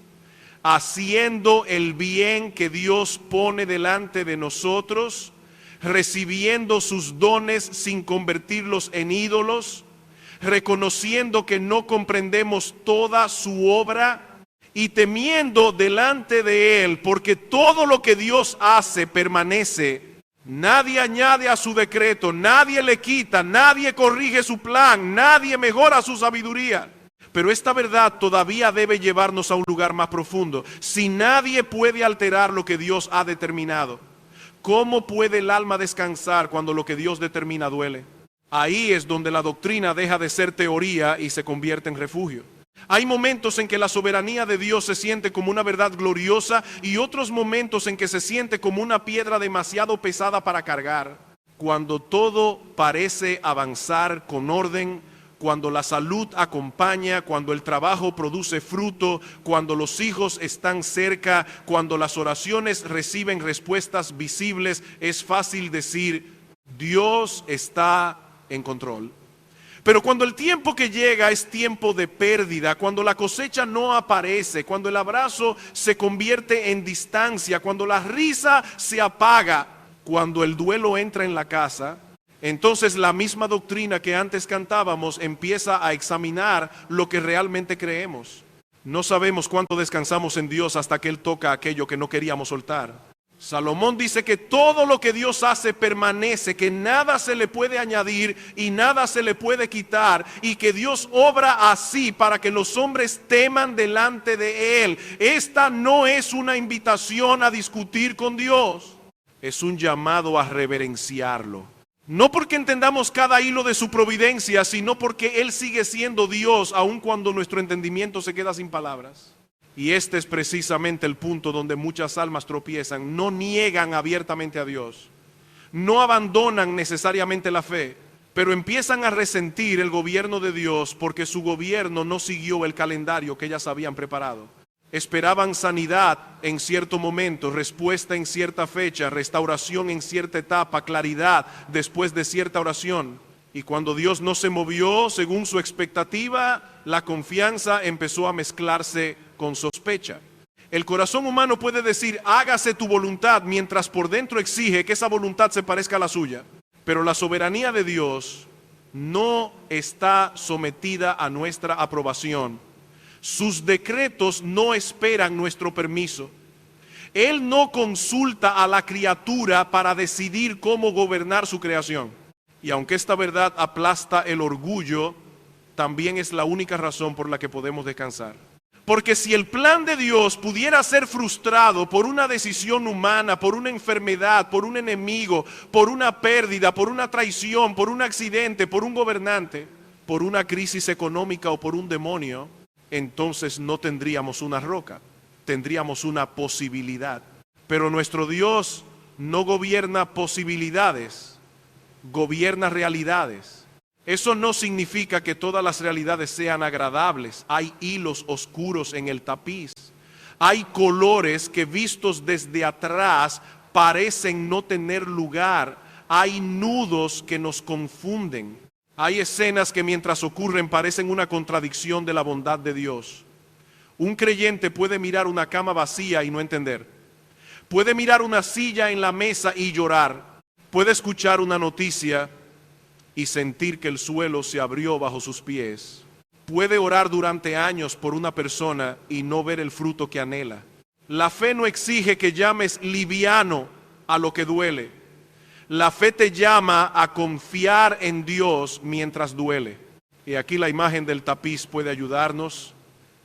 Haciendo el bien que Dios pone delante de nosotros, recibiendo sus dones sin convertirlos en ídolos, reconociendo que no comprendemos toda su obra y temiendo delante de Él, porque todo lo que Dios hace permanece. Nadie añade a su decreto, nadie le quita, nadie corrige su plan, nadie mejora su sabiduría. Pero esta verdad todavía debe llevarnos a un lugar más profundo. Si nadie puede alterar lo que Dios ha determinado, ¿cómo puede el alma descansar cuando lo que Dios determina duele? Ahí es donde la doctrina deja de ser teoría y se convierte en refugio. Hay momentos en que la soberanía de Dios se siente como una verdad gloriosa y otros momentos en que se siente como una piedra demasiado pesada para cargar. Cuando todo parece avanzar con orden, cuando la salud acompaña, cuando el trabajo produce fruto, cuando los hijos están cerca, cuando las oraciones reciben respuestas visibles, es fácil decir, Dios está en control. Pero cuando el tiempo que llega es tiempo de pérdida, cuando la cosecha no aparece, cuando el abrazo se convierte en distancia, cuando la risa se apaga, cuando el duelo entra en la casa, entonces la misma doctrina que antes cantábamos empieza a examinar lo que realmente creemos. No sabemos cuánto descansamos en Dios hasta que Él toca aquello que no queríamos soltar. Salomón dice que todo lo que Dios hace permanece, que nada se le puede añadir y nada se le puede quitar, y que Dios obra así para que los hombres teman delante de Él. Esta no es una invitación a discutir con Dios, es un llamado a reverenciarlo. No porque entendamos cada hilo de su providencia, sino porque Él sigue siendo Dios, aun cuando nuestro entendimiento se queda sin palabras. Y este es precisamente el punto donde muchas almas tropiezan. No niegan abiertamente a Dios, no abandonan necesariamente la fe, pero empiezan a resentir el gobierno de Dios porque su gobierno no siguió el calendario que ellas habían preparado. Esperaban sanidad en cierto momento, respuesta en cierta fecha, restauración en cierta etapa, claridad después de cierta oración. Y cuando Dios no se movió según su expectativa, la confianza empezó a mezclarse con sospecha. El corazón humano puede decir, hágase tu voluntad, mientras por dentro exige que esa voluntad se parezca a la suya. Pero la soberanía de Dios no está sometida a nuestra aprobación. Sus decretos no esperan nuestro permiso. Él no consulta a la criatura para decidir cómo gobernar su creación. Y aunque esta verdad aplasta el orgullo, también es la única razón por la que podemos descansar. Porque si el plan de Dios pudiera ser frustrado por una decisión humana, por una enfermedad, por un enemigo, por una pérdida, por una traición, por un accidente, por un gobernante, por una crisis económica o por un demonio, entonces no tendríamos una roca, tendríamos una posibilidad. Pero nuestro Dios no gobierna posibilidades, gobierna realidades. Eso no significa que todas las realidades sean agradables. Hay hilos oscuros en el tapiz. Hay colores que vistos desde atrás parecen no tener lugar. Hay nudos que nos confunden. Hay escenas que mientras ocurren parecen una contradicción de la bondad de Dios. Un creyente puede mirar una cama vacía y no entender. Puede mirar una silla en la mesa y llorar. Puede escuchar una noticia y sentir que el suelo se abrió bajo sus pies. Puede orar durante años por una persona y no ver el fruto que anhela. La fe no exige que llames liviano a lo que duele. La fe te llama a confiar en Dios mientras duele. Y aquí la imagen del tapiz puede ayudarnos.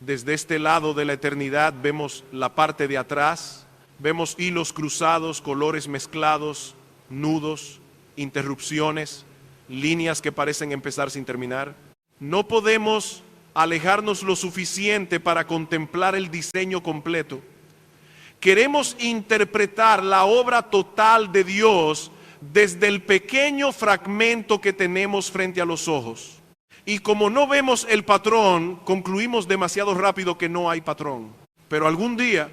Desde este lado de la eternidad vemos la parte de atrás. Vemos hilos cruzados, colores mezclados, nudos, interrupciones, líneas que parecen empezar sin terminar. No podemos alejarnos lo suficiente para contemplar el diseño completo. Queremos interpretar la obra total de Dios desde el pequeño fragmento que tenemos frente a los ojos. Y como no vemos el patrón, concluimos demasiado rápido que no hay patrón. Pero algún día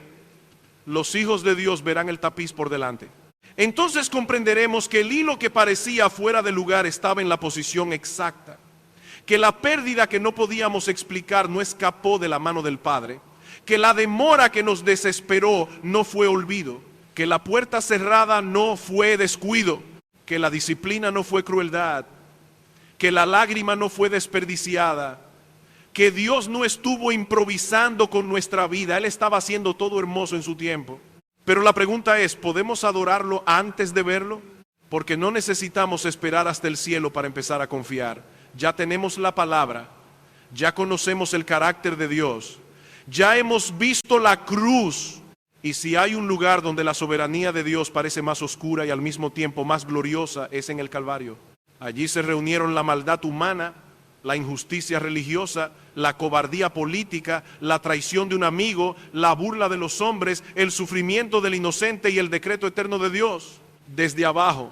los hijos de Dios verán el tapiz por delante. Entonces comprenderemos que el hilo que parecía fuera de lugar estaba en la posición exacta, que la pérdida que no podíamos explicar no escapó de la mano del Padre, que la demora que nos desesperó no fue olvido, que la puerta cerrada no fue descuido, que la disciplina no fue crueldad, que la lágrima no fue desperdiciada, que Dios no estuvo improvisando con nuestra vida. Él estaba haciendo todo hermoso en su tiempo. Pero la pregunta es, ¿podemos adorarlo antes de verlo? Porque no necesitamos esperar hasta el cielo para empezar a confiar. Ya tenemos la palabra, ya conocemos el carácter de Dios, ya hemos visto la cruz. Y si hay un lugar donde la soberanía de Dios parece más oscura y al mismo tiempo más gloriosa, es en el Calvario. Allí se reunieron la maldad humana, la injusticia religiosa, la cobardía política, la traición de un amigo, la burla de los hombres, el sufrimiento del inocente y el decreto eterno de Dios. Desde abajo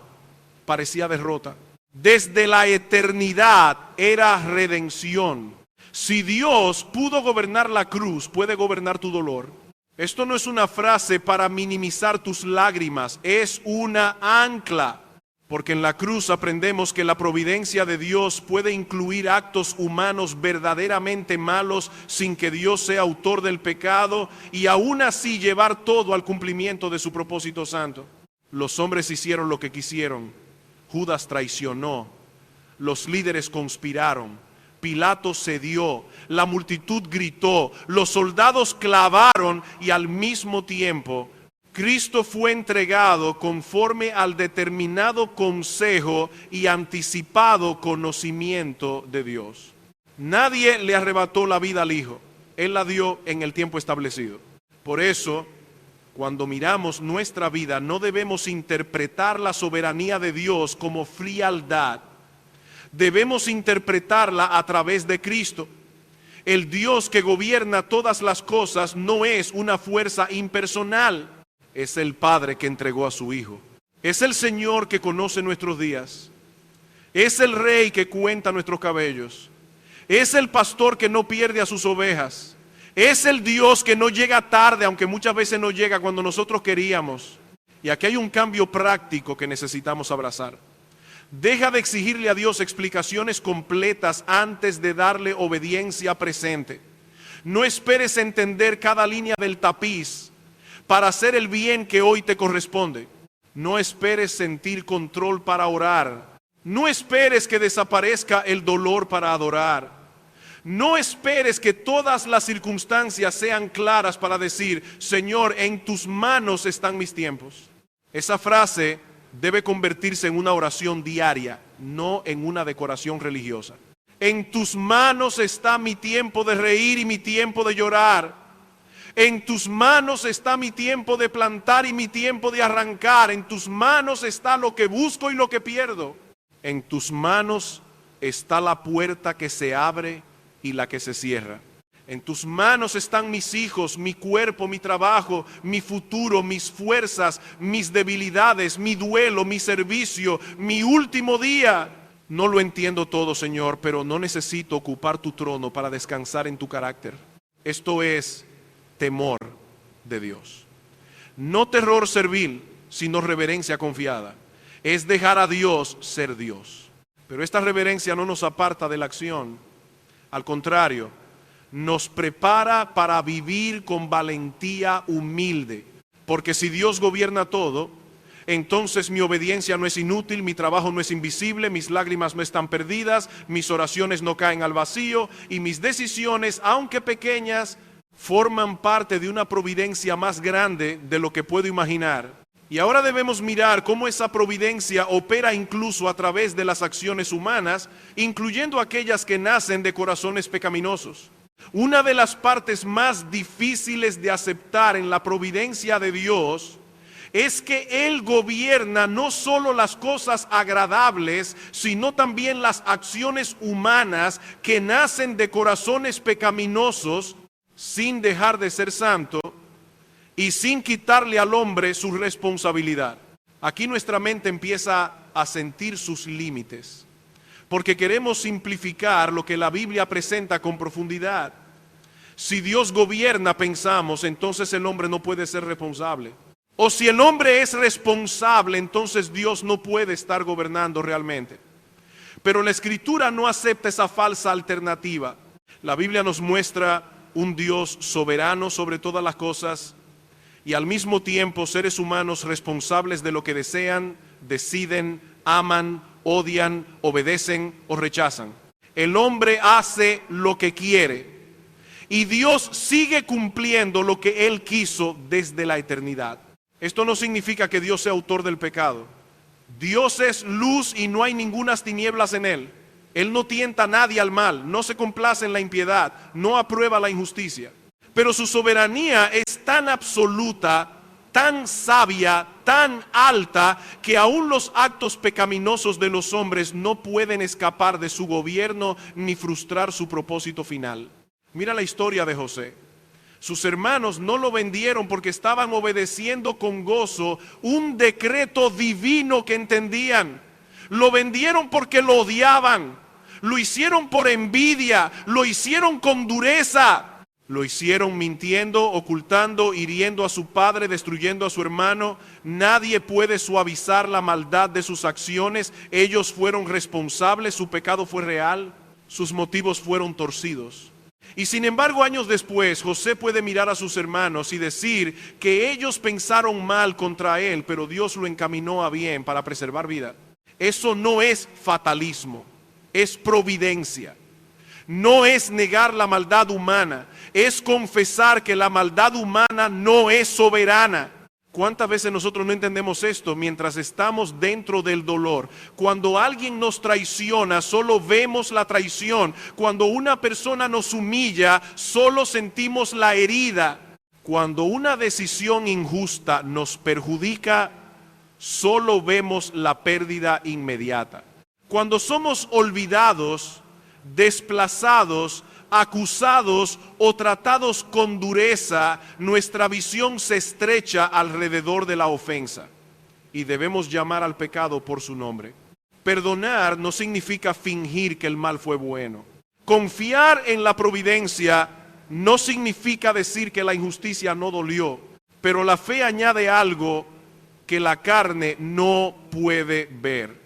parecía derrota. Desde la eternidad era redención. Si Dios pudo gobernar la cruz, puede gobernar tu dolor. Esto no es una frase para minimizar tus lágrimas, es una ancla. Porque en la cruz aprendemos que la providencia de Dios puede incluir actos humanos verdaderamente malos sin que Dios sea autor del pecado y aún así llevar todo al cumplimiento de su propósito santo. Los hombres hicieron lo que quisieron. Judas traicionó. Los líderes conspiraron. Pilato cedió. La multitud gritó. Los soldados clavaron y al mismo tiempo Cristo fue entregado conforme al determinado consejo y anticipado conocimiento de Dios. Nadie le arrebató la vida al Hijo. Él la dio en el tiempo establecido. Por eso, cuando miramos nuestra vida, no debemos interpretar la soberanía de Dios como frialdad. Debemos interpretarla a través de Cristo. El Dios que gobierna todas las cosas no es una fuerza impersonal. Es el Padre que entregó a su Hijo. Es el Señor que conoce nuestros días. Es el Rey que cuenta nuestros cabellos. Es el pastor que no pierde a sus ovejas. Es el Dios que no llega tarde, aunque muchas veces no llega cuando nosotros queríamos. Y aquí hay un cambio práctico que necesitamos abrazar. Deja de exigirle a Dios explicaciones completas antes de darle obediencia presente. No esperes entender cada línea del tapiz para hacer el bien que hoy te corresponde. No esperes sentir control para orar. No esperes que desaparezca el dolor para adorar. No esperes que todas las circunstancias sean claras para decir, Señor, en tus manos están mis tiempos. Esa frase debe convertirse en una oración diaria, no en una decoración religiosa. En tus manos está mi tiempo de reír y mi tiempo de llorar. En tus manos está mi tiempo de plantar y mi tiempo de arrancar. En tus manos está lo que busco y lo que pierdo. En tus manos está la puerta que se abre y la que se cierra. En tus manos están mis hijos, mi cuerpo, mi trabajo, mi futuro, mis fuerzas, mis debilidades, mi duelo, mi servicio, mi último día. No lo entiendo todo, Señor, pero no necesito ocupar tu trono para descansar en tu carácter. Esto es temor de Dios. No terror servil, sino reverencia confiada. Es dejar a Dios ser Dios. Pero esta reverencia no nos aparta de la acción. Al contrario, nos prepara para vivir con valentía humilde. Porque si Dios gobierna todo, entonces mi obediencia no es inútil, mi trabajo no es invisible, mis lágrimas no están perdidas, mis oraciones no caen al vacío y mis decisiones, aunque pequeñas, forman parte de una providencia más grande de lo que puedo imaginar. Y ahora debemos mirar cómo esa providencia opera incluso a través de las acciones humanas, incluyendo aquellas que nacen de corazones pecaminosos. Una de las partes más difíciles de aceptar en la providencia de Dios es que Él gobierna no solo las cosas agradables, sino también las acciones humanas que nacen de corazones pecaminosos, sin dejar de ser santo y sin quitarle al hombre su responsabilidad. Aquí nuestra mente empieza a sentir sus límites, porque queremos simplificar lo que la Biblia presenta con profundidad. Si Dios gobierna, pensamos, entonces el hombre no puede ser responsable. O si el hombre es responsable, entonces Dios no puede estar gobernando realmente. Pero la Escritura no acepta esa falsa alternativa. La Biblia nos muestra un Dios soberano sobre todas las cosas y al mismo tiempo seres humanos responsables de lo que desean, deciden, aman, odian, obedecen o rechazan. El hombre hace lo que quiere y Dios sigue cumpliendo lo que Él quiso desde la eternidad. Esto no significa que Dios sea autor del pecado. Dios es luz y no hay ningunas tinieblas en Él. Él no tienta a nadie al mal, no se complace en la impiedad, no aprueba la injusticia. Pero su soberanía es tan absoluta, tan sabia, tan alta, que aún los actos pecaminosos de los hombres no pueden escapar de su gobierno ni frustrar su propósito final. Mira la historia de José. Sus hermanos no lo vendieron porque estaban obedeciendo con gozo un decreto divino que entendían. Lo vendieron porque lo odiaban. Lo hicieron por envidia. Lo hicieron con dureza. Lo hicieron mintiendo, ocultando, hiriendo a su padre, destruyendo a su hermano. Nadie puede suavizar la maldad de sus acciones. Ellos fueron responsables, su pecado fue real, sus motivos fueron torcidos. Y sin embargo, años después, José puede mirar a sus hermanos y decir que ellos pensaron mal contra él, pero Dios lo encaminó a bien para preservar vida. Eso no es fatalismo, es providencia. No es negar la maldad humana, es confesar que la maldad humana no es soberana. ¿Cuántas veces nosotros no entendemos esto mientras estamos dentro del dolor? Cuando alguien nos traiciona, solo vemos la traición. Cuando una persona nos humilla, solo sentimos la herida. Cuando una decisión injusta nos perjudica, solo vemos la pérdida inmediata. Cuando somos olvidados, desplazados, acusados o tratados con dureza, nuestra visión se estrecha alrededor de la ofensa y debemos llamar al pecado por su nombre. Perdonar no significa fingir que el mal fue bueno. Confiar en la providencia no significa decir que la injusticia no dolió, pero la fe añade algo que la carne no puede ver.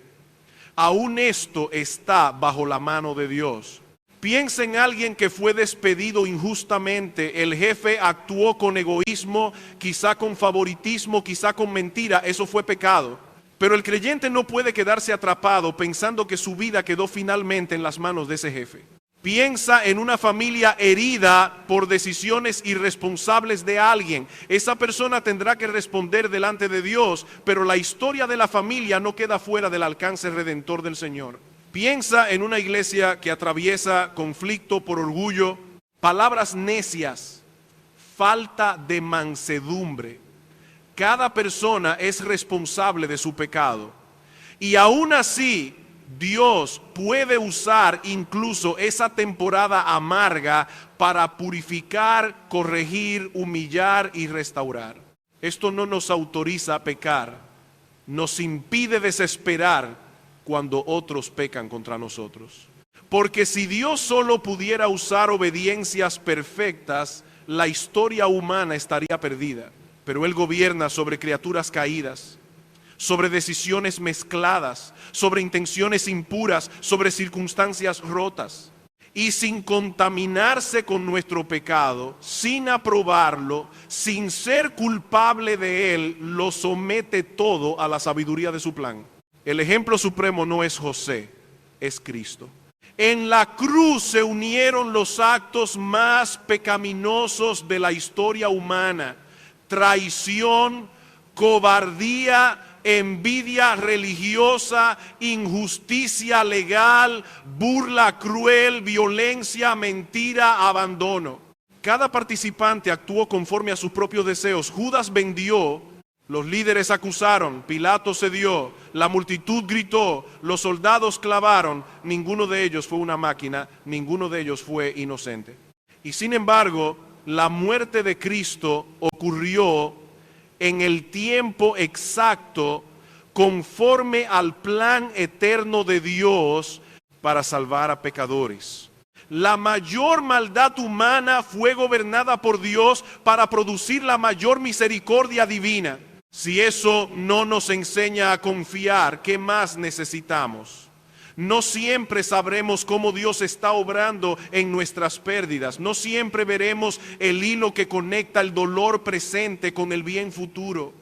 Aún esto está bajo la mano de Dios. Piensa en alguien que fue despedido injustamente. El jefe actuó con egoísmo, quizá con favoritismo, quizá con mentira. Eso fue pecado. Pero el creyente no puede quedarse atrapado pensando que su vida quedó finalmente en las manos de ese jefe. Piensa en una familia herida por decisiones irresponsables de alguien. Esa persona tendrá que responder delante de Dios, pero la historia de la familia no queda fuera del alcance redentor del Señor. Piensa en una iglesia que atraviesa conflicto por orgullo, palabras necias, falta de mansedumbre. Cada persona es responsable de su pecado. Y aún así, Dios puede usar incluso esa temporada amarga para purificar, corregir, humillar y restaurar. Esto no nos autoriza a pecar, nos impide desesperar cuando otros pecan contra nosotros. Porque si Dios solo pudiera usar obediencias perfectas, la historia humana estaría perdida. Pero Él gobierna sobre criaturas caídas, sobre decisiones mezcladas, sobre intenciones impuras, sobre circunstancias rotas. Y sin contaminarse con nuestro pecado, sin aprobarlo, sin ser culpable de él, lo somete todo a la sabiduría de su plan. El ejemplo supremo no es José, es Cristo. En la cruz se unieron los actos más pecaminosos de la historia humana: traición, cobardía, envidia religiosa, injusticia legal, burla cruel, violencia, mentira, abandono. Cada participante actuó conforme a sus propios deseos. Judas vendió, los líderes acusaron, Pilato cedió, la multitud gritó, los soldados clavaron. Ninguno de ellos fue una máquina, ninguno de ellos fue inocente. Y sin embargo, la muerte de Cristo ocurrió en el tiempo exacto, conforme al plan eterno de Dios para salvar a pecadores. La mayor maldad humana fue gobernada por Dios para producir la mayor misericordia divina. Si eso no nos enseña a confiar, ¿qué más necesitamos? No siempre sabremos cómo Dios está obrando en nuestras pérdidas. No siempre veremos el hilo que conecta el dolor presente con el bien futuro.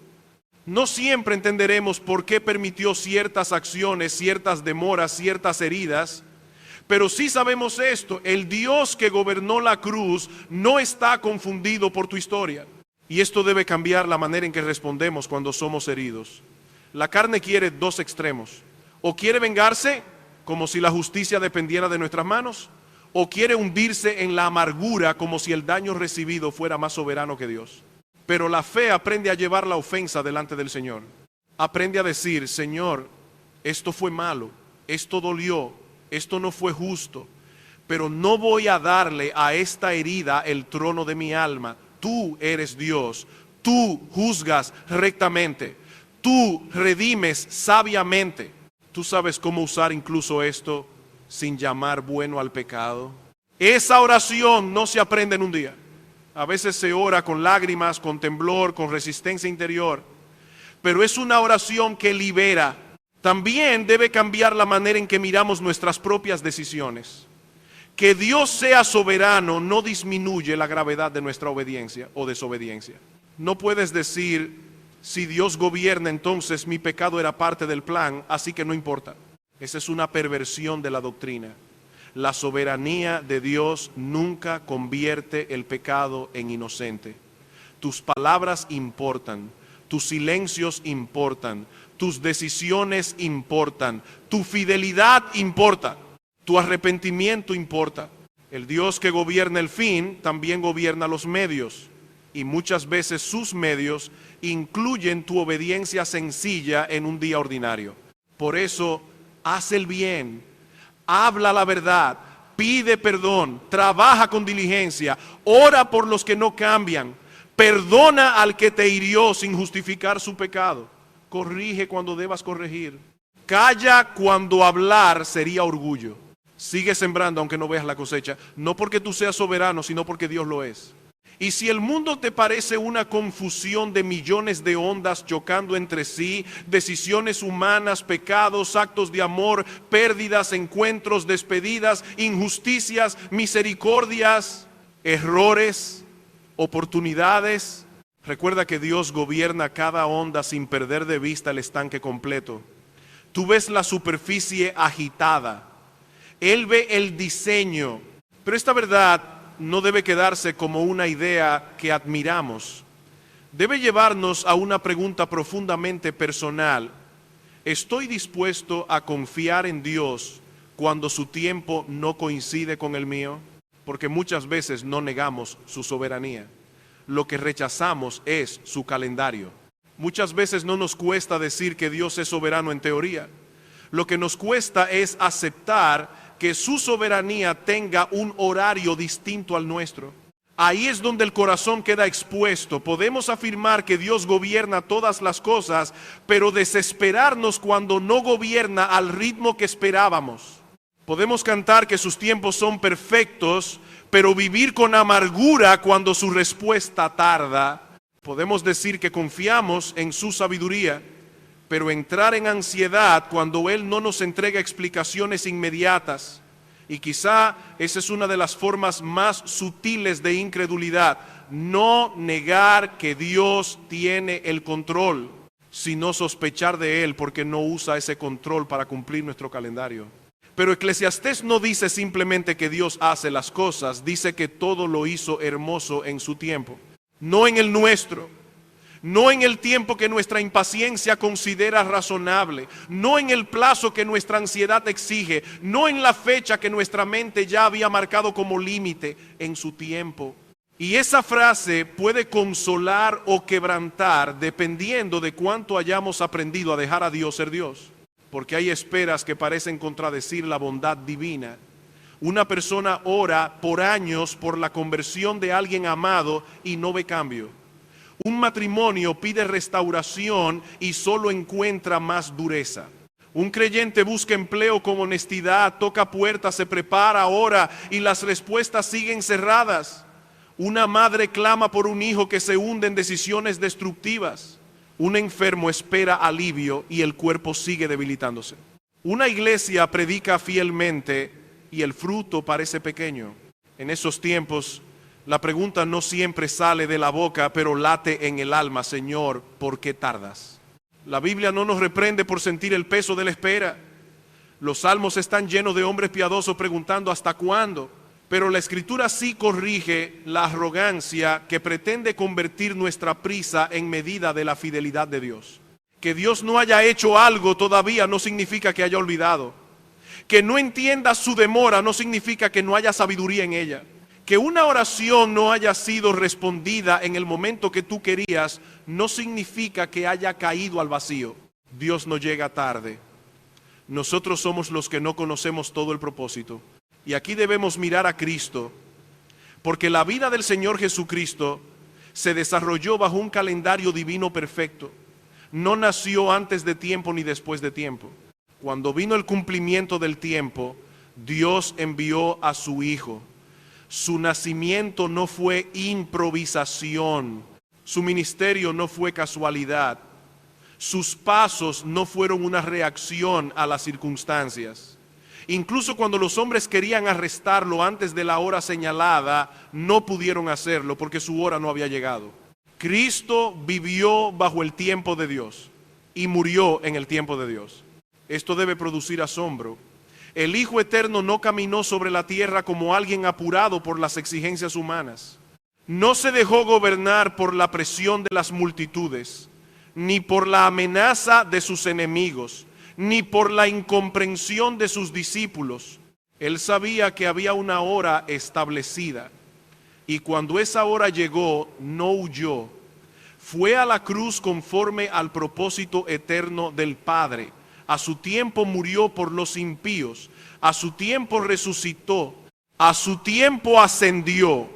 No siempre entenderemos por qué permitió ciertas acciones, ciertas demoras, ciertas heridas. Pero sí sabemos esto: el Dios que gobernó la cruz no está confundido por tu historia. Y esto debe cambiar la manera en que respondemos cuando somos heridos. La carne quiere dos extremos: o quiere vengarse, como si la justicia dependiera de nuestras manos, o quiere hundirse en la amargura como si el daño recibido fuera más soberano que Dios. Pero la fe aprende a llevar la ofensa delante del Señor. Aprende a decir: Señor, esto fue malo, esto dolió, esto no fue justo, pero no voy a darle a esta herida el trono de mi alma. Tú eres Dios, tú juzgas rectamente, tú redimes sabiamente. ¿Tú sabes cómo usar incluso esto sin llamar bueno al pecado? Esa oración no se aprende en un día. A veces se ora con lágrimas, con temblor, con resistencia interior. Pero es una oración que libera. También debe cambiar la manera en que miramos nuestras propias decisiones. Que Dios sea soberano no disminuye la gravedad de nuestra obediencia o desobediencia. No puedes decir: si Dios gobierna, entonces mi pecado era parte del plan, así que no importa. Esa es una perversión de la doctrina. La soberanía de Dios nunca convierte el pecado en inocente. Tus palabras importan, tus silencios importan, tus decisiones importan, tu fidelidad importa, tu arrepentimiento importa. El Dios que gobierna el fin también gobierna los medios, y muchas veces sus medios incluyen tu obediencia sencilla en un día ordinario. Por eso, haz el bien, habla la verdad, pide perdón, trabaja con diligencia, ora por los que no cambian, perdona al que te hirió sin justificar su pecado, corrige cuando debas corregir, calla cuando hablar sería orgullo. Sigue sembrando aunque no veas la cosecha, no porque tú seas soberano, sino porque Dios lo es. Y si el mundo te parece una confusión de millones de ondas chocando entre sí, decisiones humanas, pecados, actos de amor, pérdidas, encuentros, despedidas, injusticias, misericordias, errores, oportunidades, recuerda que Dios gobierna cada onda sin perder de vista el estanque completo. Tú ves la superficie agitada, Él ve el diseño, pero esta verdad no debe quedarse como una idea que admiramos. Debe llevarnos a una pregunta profundamente personal. ¿Estoy dispuesto a confiar en Dios cuando su tiempo no coincide con el mío? Porque muchas veces no negamos su soberanía. Lo que rechazamos es su calendario. Muchas veces no nos cuesta decir que Dios es soberano en teoría. Lo que nos cuesta es aceptar que su soberanía tenga un horario distinto al nuestro. Ahí es donde el corazón queda expuesto. Podemos afirmar que Dios gobierna todas las cosas, pero desesperarnos cuando no gobierna al ritmo que esperábamos. Podemos cantar que sus tiempos son perfectos, pero vivir con amargura cuando su respuesta tarda. Podemos decir que confiamos en su sabiduría, pero entrar en ansiedad cuando Él no nos entrega explicaciones inmediatas. Y quizá esa es una de las formas más sutiles de incredulidad. No negar que Dios tiene el control, sino sospechar de Él porque no usa ese control para cumplir nuestro calendario. Pero Eclesiastés no dice simplemente que Dios hace las cosas, dice que todo lo hizo hermoso en su tiempo, no en el nuestro. No en el tiempo que nuestra impaciencia considera razonable, no en el plazo que nuestra ansiedad exige, no en la fecha que nuestra mente ya había marcado como límite, en su tiempo. Y esa frase puede consolar o quebrantar dependiendo de cuánto hayamos aprendido a dejar a Dios ser Dios, porque hay esperas que parecen contradecir la bondad divina. Una persona ora por años por la conversión de alguien amado y no ve cambio. Un matrimonio pide restauración y solo encuentra más dureza. Un creyente busca empleo con honestidad, toca puertas, se prepara, ora y las respuestas siguen cerradas. Una madre clama por un hijo que se hunde en decisiones destructivas. Un enfermo espera alivio y el cuerpo sigue debilitándose. Una iglesia predica fielmente y el fruto parece pequeño. En esos tiempos, la pregunta no siempre sale de la boca, pero late en el alma: Señor, ¿por qué tardas? La Biblia no nos reprende por sentir el peso de la espera. Los salmos están llenos de hombres piadosos preguntando ¿hasta cuándo? Pero la Escritura sí corrige la arrogancia que pretende convertir nuestra prisa en medida de la fidelidad de Dios. Que Dios no haya hecho algo todavía no significa que haya olvidado. Que no entienda su demora no significa que no haya sabiduría en ella. Que una oración no haya sido respondida en el momento que tú querías no significa que haya caído al vacío. Dios no llega tarde. Nosotros somos los que no conocemos todo el propósito. Y aquí debemos mirar a Cristo, porque la vida del Señor Jesucristo se desarrolló bajo un calendario divino perfecto. No nació antes de tiempo ni después de tiempo. Cuando vino el cumplimiento del tiempo, Dios envió a su Hijo. Su nacimiento no fue improvisación, su ministerio no fue casualidad, sus pasos no fueron una reacción a las circunstancias. Incluso cuando los hombres querían arrestarlo antes de la hora señalada, no pudieron hacerlo porque su hora no había llegado. Cristo vivió bajo el tiempo de Dios y murió en el tiempo de Dios. Esto debe producir asombro. El Hijo Eterno no caminó sobre la tierra como alguien apurado por las exigencias humanas. No se dejó gobernar por la presión de las multitudes, ni por la amenaza de sus enemigos, ni por la incomprensión de sus discípulos. Él sabía que había una hora establecida, y cuando esa hora llegó, no huyó. Fue a la cruz conforme al propósito eterno del Padre. A su tiempo murió por los impíos, a su tiempo resucitó, a su tiempo ascendió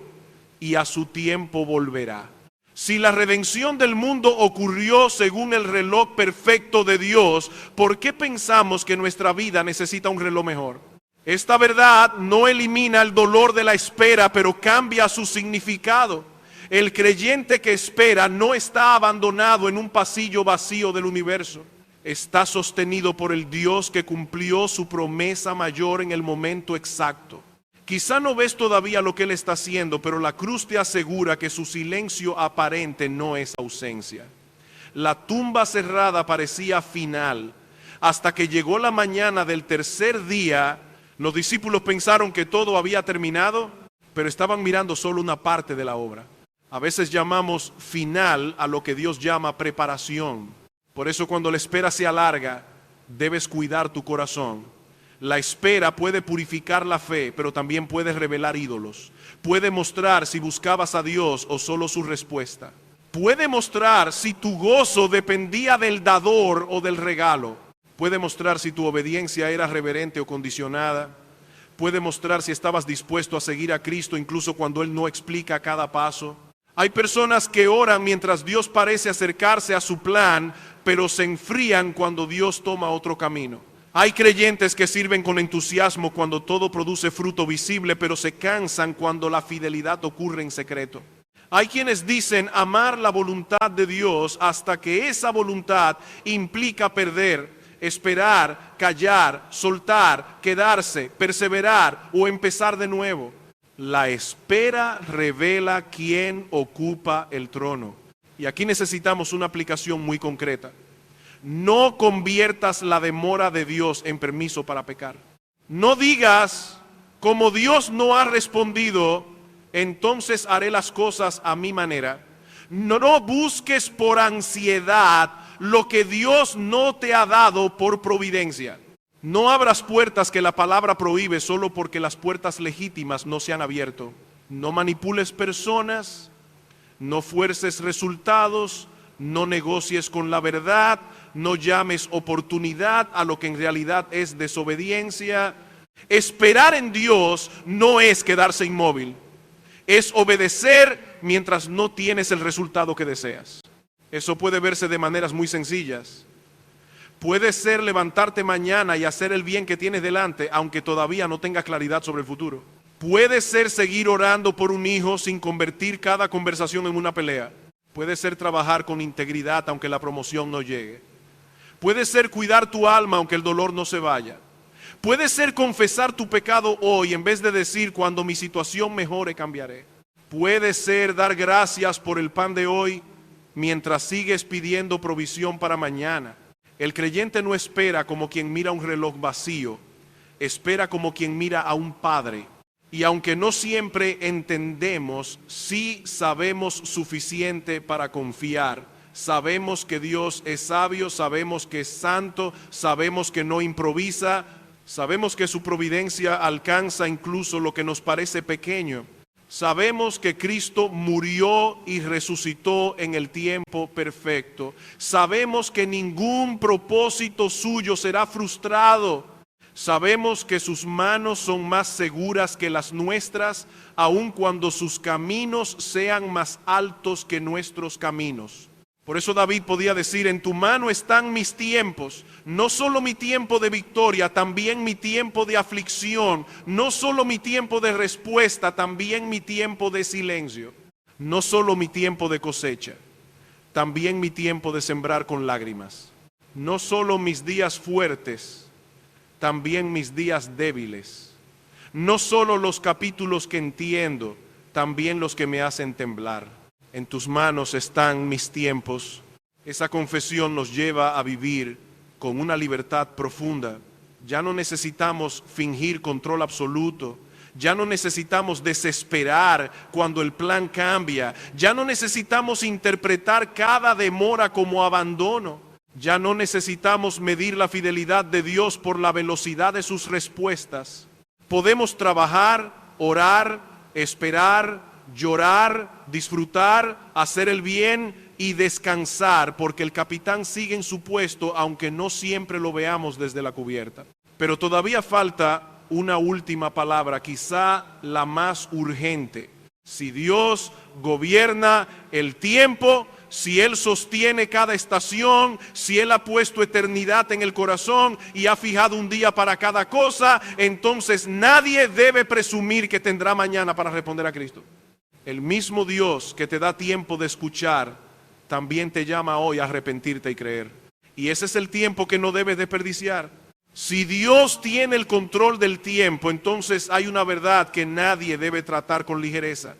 y a su tiempo volverá. Si la redención del mundo ocurrió según el reloj perfecto de Dios, ¿por qué pensamos que nuestra vida necesita un reloj mejor? Esta verdad no elimina el dolor de la espera, pero cambia su significado. El creyente que espera no está abandonado en un pasillo vacío del universo. Está sostenido por el Dios que cumplió su promesa mayor en el momento exacto. Quizá no ves todavía lo que Él está haciendo, pero la cruz te asegura que su silencio aparente no es ausencia. La tumba cerrada parecía final. Hasta que llegó la mañana del tercer día, los discípulos pensaron que todo había terminado, pero estaban mirando solo una parte de la obra. A veces llamamos final a lo que Dios llama preparación. Por eso cuando la espera se alarga, debes cuidar tu corazón. La espera puede purificar la fe, pero también puede revelar ídolos. Puede mostrar si buscabas a Dios o solo su respuesta. Puede mostrar si tu gozo dependía del dador o del regalo. Puede mostrar si tu obediencia era reverente o condicionada. Puede mostrar si estabas dispuesto a seguir a Cristo incluso cuando Él no explica cada paso. Hay personas que oran mientras Dios parece acercarse a su plan, pero se enfrían cuando Dios toma otro camino. Hay creyentes que sirven con entusiasmo cuando todo produce fruto visible, pero se cansan cuando la fidelidad ocurre en secreto. Hay quienes dicen amar la voluntad de Dios hasta que esa voluntad implica perder, esperar, callar, soltar, quedarse, perseverar o empezar de nuevo. La espera revela quién ocupa el trono. Y aquí necesitamos una aplicación muy concreta. No conviertas la demora de Dios en permiso para pecar. No digas, como Dios no ha respondido, entonces haré las cosas a mi manera. No busques por ansiedad lo que Dios no te ha dado por providencia. No abras puertas que la palabra prohíbe solo porque las puertas legítimas no se han abierto. No manipules personas, no fuerces resultados, no negocies con la verdad, no llames oportunidad a lo que en realidad es desobediencia. Esperar en Dios no es quedarse inmóvil, es obedecer mientras no tienes el resultado que deseas. Eso puede verse de maneras muy sencillas. Puede ser levantarte mañana y hacer el bien que tienes delante, aunque todavía no tengas claridad sobre el futuro. Puede ser seguir orando por un hijo sin convertir cada conversación en una pelea. Puede ser trabajar con integridad aunque la promoción no llegue. Puede ser cuidar tu alma aunque el dolor no se vaya. Puede ser confesar tu pecado hoy en vez de decir cuando mi situación mejore cambiaré. Puede ser dar gracias por el pan de hoy mientras sigues pidiendo provisión para mañana. El creyente no espera como quien mira un reloj vacío, espera como quien mira a un padre. Y aunque no siempre entendemos, sí sabemos suficiente para confiar. Sabemos que Dios es sabio, sabemos que es santo, sabemos que no improvisa, sabemos que su providencia alcanza incluso lo que nos parece pequeño. Sabemos que Cristo murió y resucitó en el tiempo perfecto. Sabemos que ningún propósito suyo será frustrado. Sabemos que sus manos son más seguras que las nuestras, aun cuando sus caminos sean más altos que nuestros caminos. Por eso David podía decir, en tu mano están mis tiempos, no solo mi tiempo de victoria, también mi tiempo de aflicción, no solo mi tiempo de respuesta, también mi tiempo de silencio, no solo mi tiempo de cosecha, también mi tiempo de sembrar con lágrimas, no solo mis días fuertes, también mis días débiles, no solo los capítulos que entiendo, también los que me hacen temblar. En tus manos están mis tiempos. Esa confesión nos lleva a vivir con una libertad profunda. Ya no necesitamos fingir control absoluto. Ya no necesitamos desesperar cuando el plan cambia. Ya no necesitamos interpretar cada demora como abandono. Ya no necesitamos medir la fidelidad de Dios por la velocidad de sus respuestas. Podemos trabajar, orar, esperar, llorar, disfrutar, hacer el bien y descansar, porque el capitán sigue en su puesto, aunque no siempre lo veamos desde la cubierta. Pero todavía falta una última palabra, quizá la más urgente. Si Dios gobierna el tiempo, si Él sostiene cada estación, si Él ha puesto eternidad en el corazón y ha fijado un día para cada cosa, entonces nadie debe presumir que tendrá mañana para responder a Cristo. El mismo Dios que te da tiempo de escuchar, también te llama hoy a arrepentirte y creer. Y ese es el tiempo que no debes desperdiciar. Si Dios tiene el control del tiempo, entonces hay una verdad que nadie debe tratar con ligereza.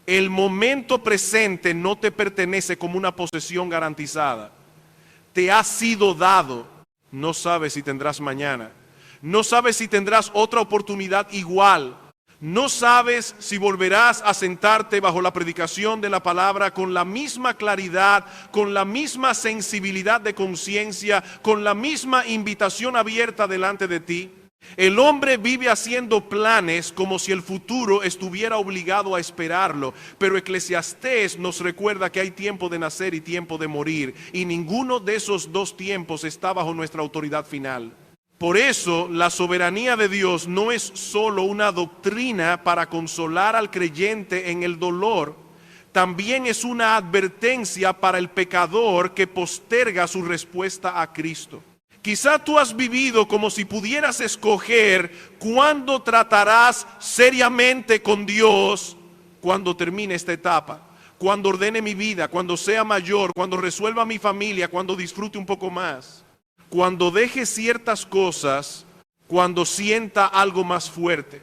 El momento presente no te pertenece como una posesión garantizada. Te ha sido dado. No sabes si tendrás mañana. No sabes si tendrás otra oportunidad igual. No sabes si volverás a sentarte bajo la predicación de la palabra con la misma claridad, con la misma sensibilidad de conciencia, con la misma invitación abierta delante de ti. El hombre vive haciendo planes como si el futuro estuviera obligado a esperarlo, pero Eclesiastés nos recuerda que hay tiempo de nacer y tiempo de morir, y ninguno de esos dos tiempos está bajo nuestra autoridad final. Por eso, la soberanía de Dios no es solo una doctrina para consolar al creyente en el dolor, también es una advertencia para el pecador que posterga su respuesta a Cristo. Quizá tú has vivido como si pudieras escoger cuándo tratarás seriamente con Dios cuando termine esta etapa, cuando ordene mi vida, cuando sea mayor, cuando resuelva mi familia, cuando disfrute un poco más, cuando deje ciertas cosas, cuando sienta algo más fuerte,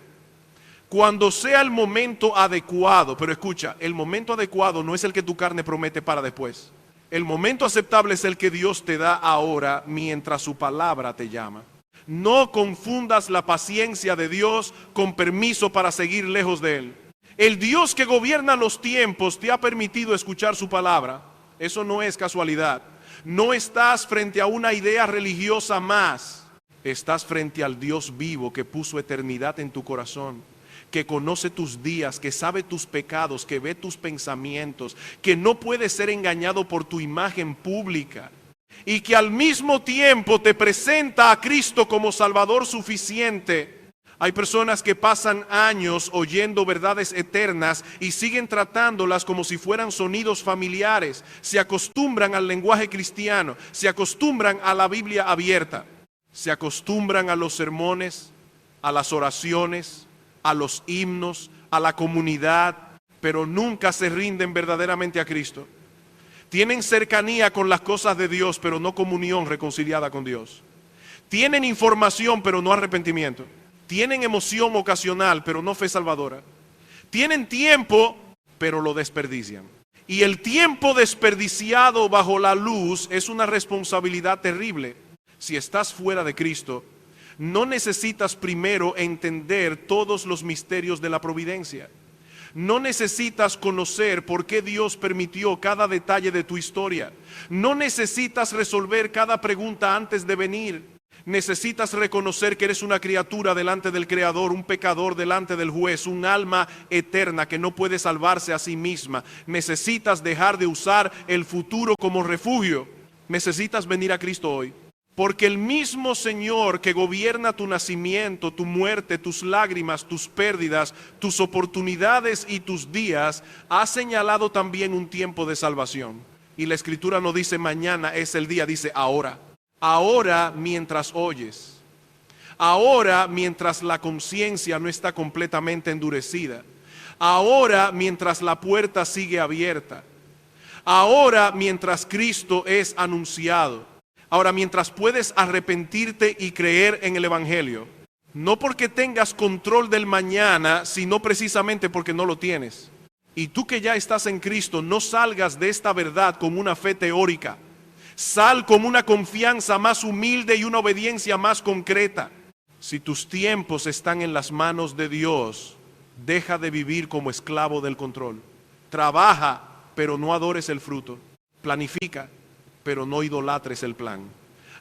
cuando sea el momento adecuado. Pero escucha, el momento adecuado no es el que tu carne promete para después. El momento aceptable es el que Dios te da ahora mientras su palabra te llama. No confundas la paciencia de Dios con permiso para seguir lejos de Él. El Dios que gobierna los tiempos te ha permitido escuchar su palabra. Eso no es casualidad. No estás frente a una idea religiosa más. Estás frente al Dios vivo que puso eternidad en tu corazón, que conoce tus días, que sabe tus pecados, que ve tus pensamientos, que no puede ser engañado por tu imagen pública y que al mismo tiempo te presenta a Cristo como Salvador suficiente. Hay personas que pasan años oyendo verdades eternas y siguen tratándolas como si fueran sonidos familiares. Se acostumbran al lenguaje cristiano, se acostumbran a la Biblia abierta, se acostumbran a los sermones, a las oraciones, a los himnos, a la comunidad, pero nunca se rinden verdaderamente a Cristo. Tienen cercanía con las cosas de Dios, pero no comunión reconciliada con Dios. Tienen información, pero no arrepentimiento. Tienen emoción ocasional, pero no fe salvadora. Tienen tiempo, pero lo desperdician. Y el tiempo desperdiciado bajo la luz es una responsabilidad terrible. Si estás fuera de Cristo, no necesitas primero entender todos los misterios de la providencia. No necesitas conocer por qué Dios permitió cada detalle de tu historia. No necesitas resolver cada pregunta antes de venir. Necesitas reconocer que eres una criatura delante del Creador, un pecador delante del juez, un alma eterna que no puede salvarse a sí misma. Necesitas dejar de usar el futuro como refugio. Necesitas venir a Cristo hoy. Porque el mismo Señor que gobierna tu nacimiento, tu muerte, tus lágrimas, tus pérdidas, tus oportunidades y tus días, ha señalado también un tiempo de salvación. Y la Escritura no dice mañana es el día, dice ahora. Ahora mientras oyes. Ahora mientras la conciencia no está completamente endurecida. Ahora mientras la puerta sigue abierta. Ahora mientras Cristo es anunciado. Ahora, mientras puedes arrepentirte y creer en el Evangelio, no porque tengas control del mañana, sino precisamente porque no lo tienes. Y tú que ya estás en Cristo, no salgas de esta verdad con una fe teórica. Sal con una confianza más humilde y una obediencia más concreta. Si tus tiempos están en las manos de Dios, deja de vivir como esclavo del control. Trabaja, pero no adores el fruto. Planifica, pero no idolatres el plan.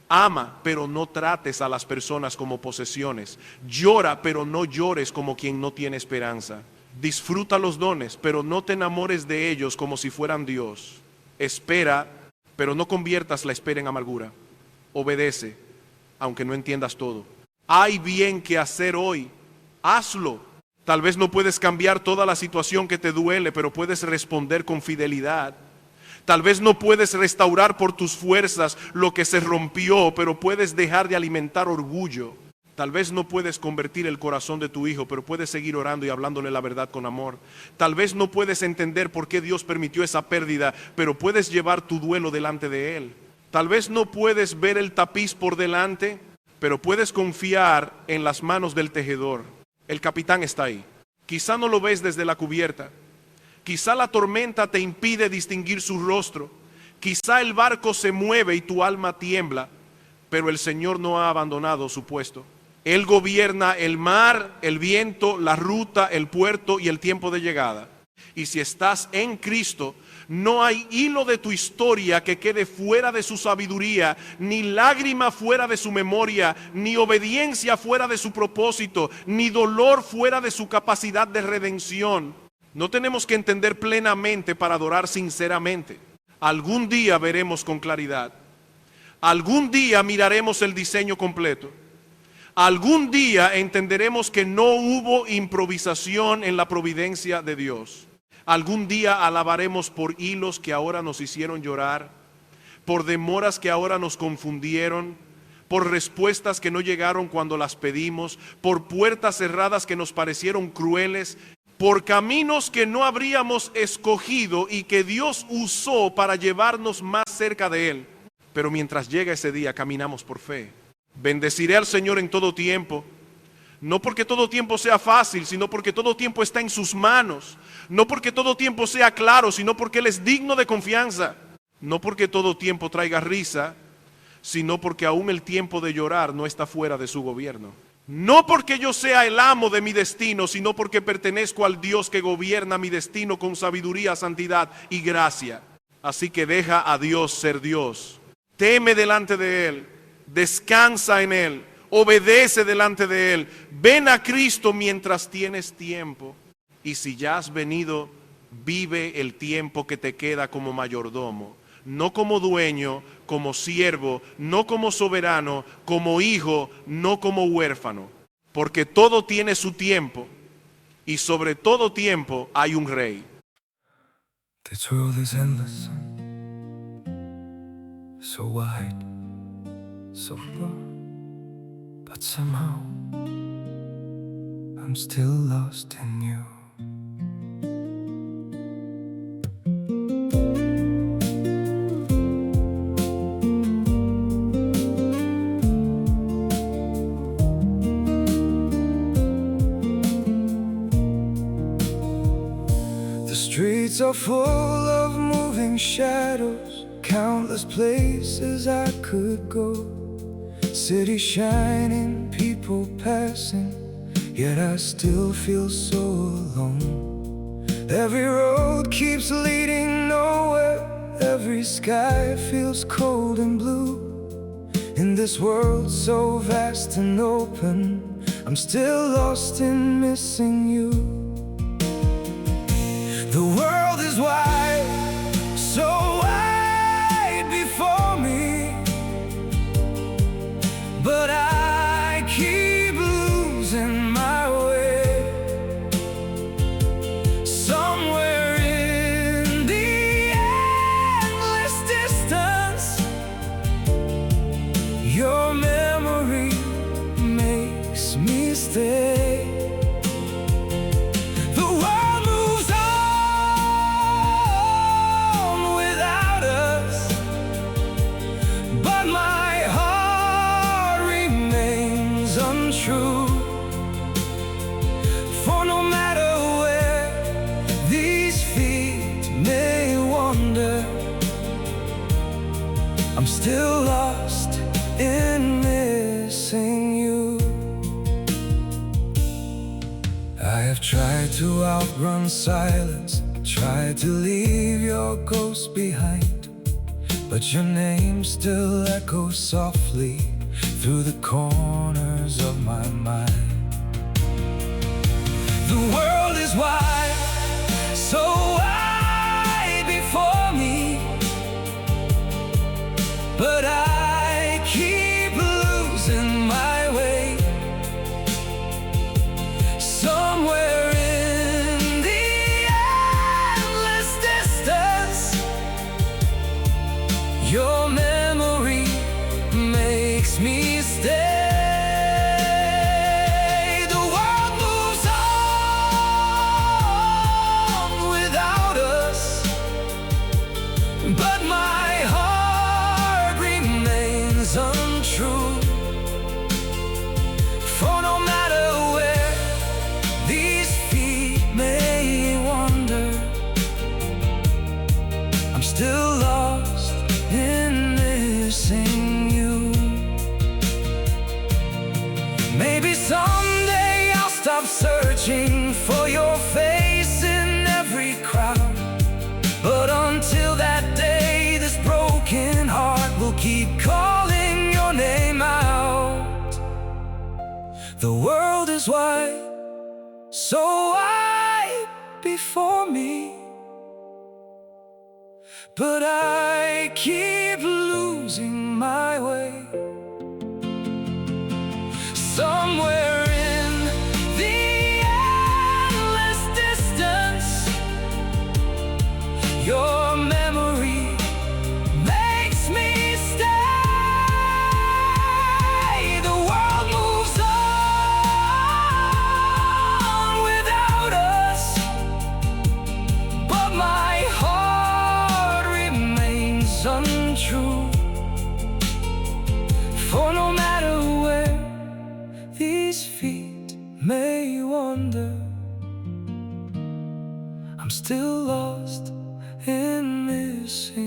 Ama, pero no trates a las personas como posesiones. Llora, pero no llores como quien no tiene esperanza. Disfruta los dones, pero no te enamores de ellos como si fueran Dios. Espera, pero no conviertas la espera en amargura. Obedece, aunque no entiendas todo. Hay bien que hacer hoy. Hazlo. Tal vez no puedes cambiar toda la situación que te duele, pero puedes responder con fidelidad. Tal vez no puedes restaurar por tus fuerzas lo que se rompió, pero puedes dejar de alimentar orgullo. Tal vez no puedes convertir el corazón de tu hijo, pero puedes seguir orando y hablándole la verdad con amor. Tal vez no puedes entender por qué Dios permitió esa pérdida, pero puedes llevar tu duelo delante de Él. Tal vez no puedes ver el tapiz por delante, pero puedes confiar en las manos del tejedor. El capitán está ahí. Quizá no lo ves desde la cubierta. Quizá la tormenta te impide distinguir su rostro. Quizá el barco se mueve y tu alma tiembla, pero el Señor no ha abandonado su puesto. Él gobierna el mar, el viento, la ruta, el puerto y el tiempo de llegada. Y si estás en Cristo, no hay hilo de tu historia que quede fuera de su sabiduría, ni lágrima fuera de su memoria, ni obediencia fuera de su propósito, ni dolor fuera de su capacidad de redención. No tenemos que entender plenamente para adorar sinceramente. Algún día veremos con claridad. Algún día miraremos el diseño completo. Algún día entenderemos que no hubo improvisación en la providencia de Dios. Algún día alabaremos por hilos que ahora nos hicieron llorar, por demoras que ahora nos confundieron, por respuestas que no llegaron cuando las pedimos, por puertas cerradas que nos parecieron crueles, por caminos que no habríamos escogido y que Dios usó para llevarnos más cerca de Él. Pero mientras llega ese día, caminamos por fe. Bendeciré al Señor en todo tiempo. No porque todo tiempo sea fácil, sino porque todo tiempo está en sus manos. No porque todo tiempo sea claro, sino porque Él es digno de confianza. No porque todo tiempo traiga risa, sino porque aún el tiempo de llorar no está fuera de su gobierno. No porque yo sea el amo de mi destino, sino porque pertenezco al Dios que gobierna mi destino con sabiduría, santidad y gracia. Así que deja a Dios ser Dios. Teme delante de Él, descansa en Él. Obedece delante de Él. Ven a Cristo mientras tienes tiempo. Y si ya has venido, vive el tiempo que te queda como mayordomo. No como dueño, como siervo, no como soberano, como hijo, no como huérfano. Porque todo tiene su tiempo. Y sobre todo tiempo hay un rey. This world is endless, so wide, so far. But somehow, I'm still lost in you. The streets are full of moving shadows, countless places I could go. City shining, people passing, yet I still feel so alone. Every road keeps leading nowhere, every sky feels cold and blue. In this world so vast and open, I'm still lost in missing you. The world is wide, so wide before me, but I keep losing my way. Somewhere in the endless distance, your memory makes me stay. The world moves on without us, but my heart remains untrue. For no matter where these feet may wander, I'm still lost in missing you. I have tried to outrun silence, tried to leave your ghost behind, but your name still echoes softly through the corners of my mind. The world is wide, so wide before me, but I keep losing my way. Somewhere in the endless distance, your memory makes me stay. The world moves on without us, but my heart remains untrue. For no matter where these feet may wander, I'm still lost in missing you. Maybe someday I'll stop searching for your face in every crowd. The world is wide, so wide before me, but I keep losing my way. Somewhere in the endless distance, your memory makes me stay. The world moves on without us, but my heart remains untrue. For no matter where these feet may wander, I'm still lost in missing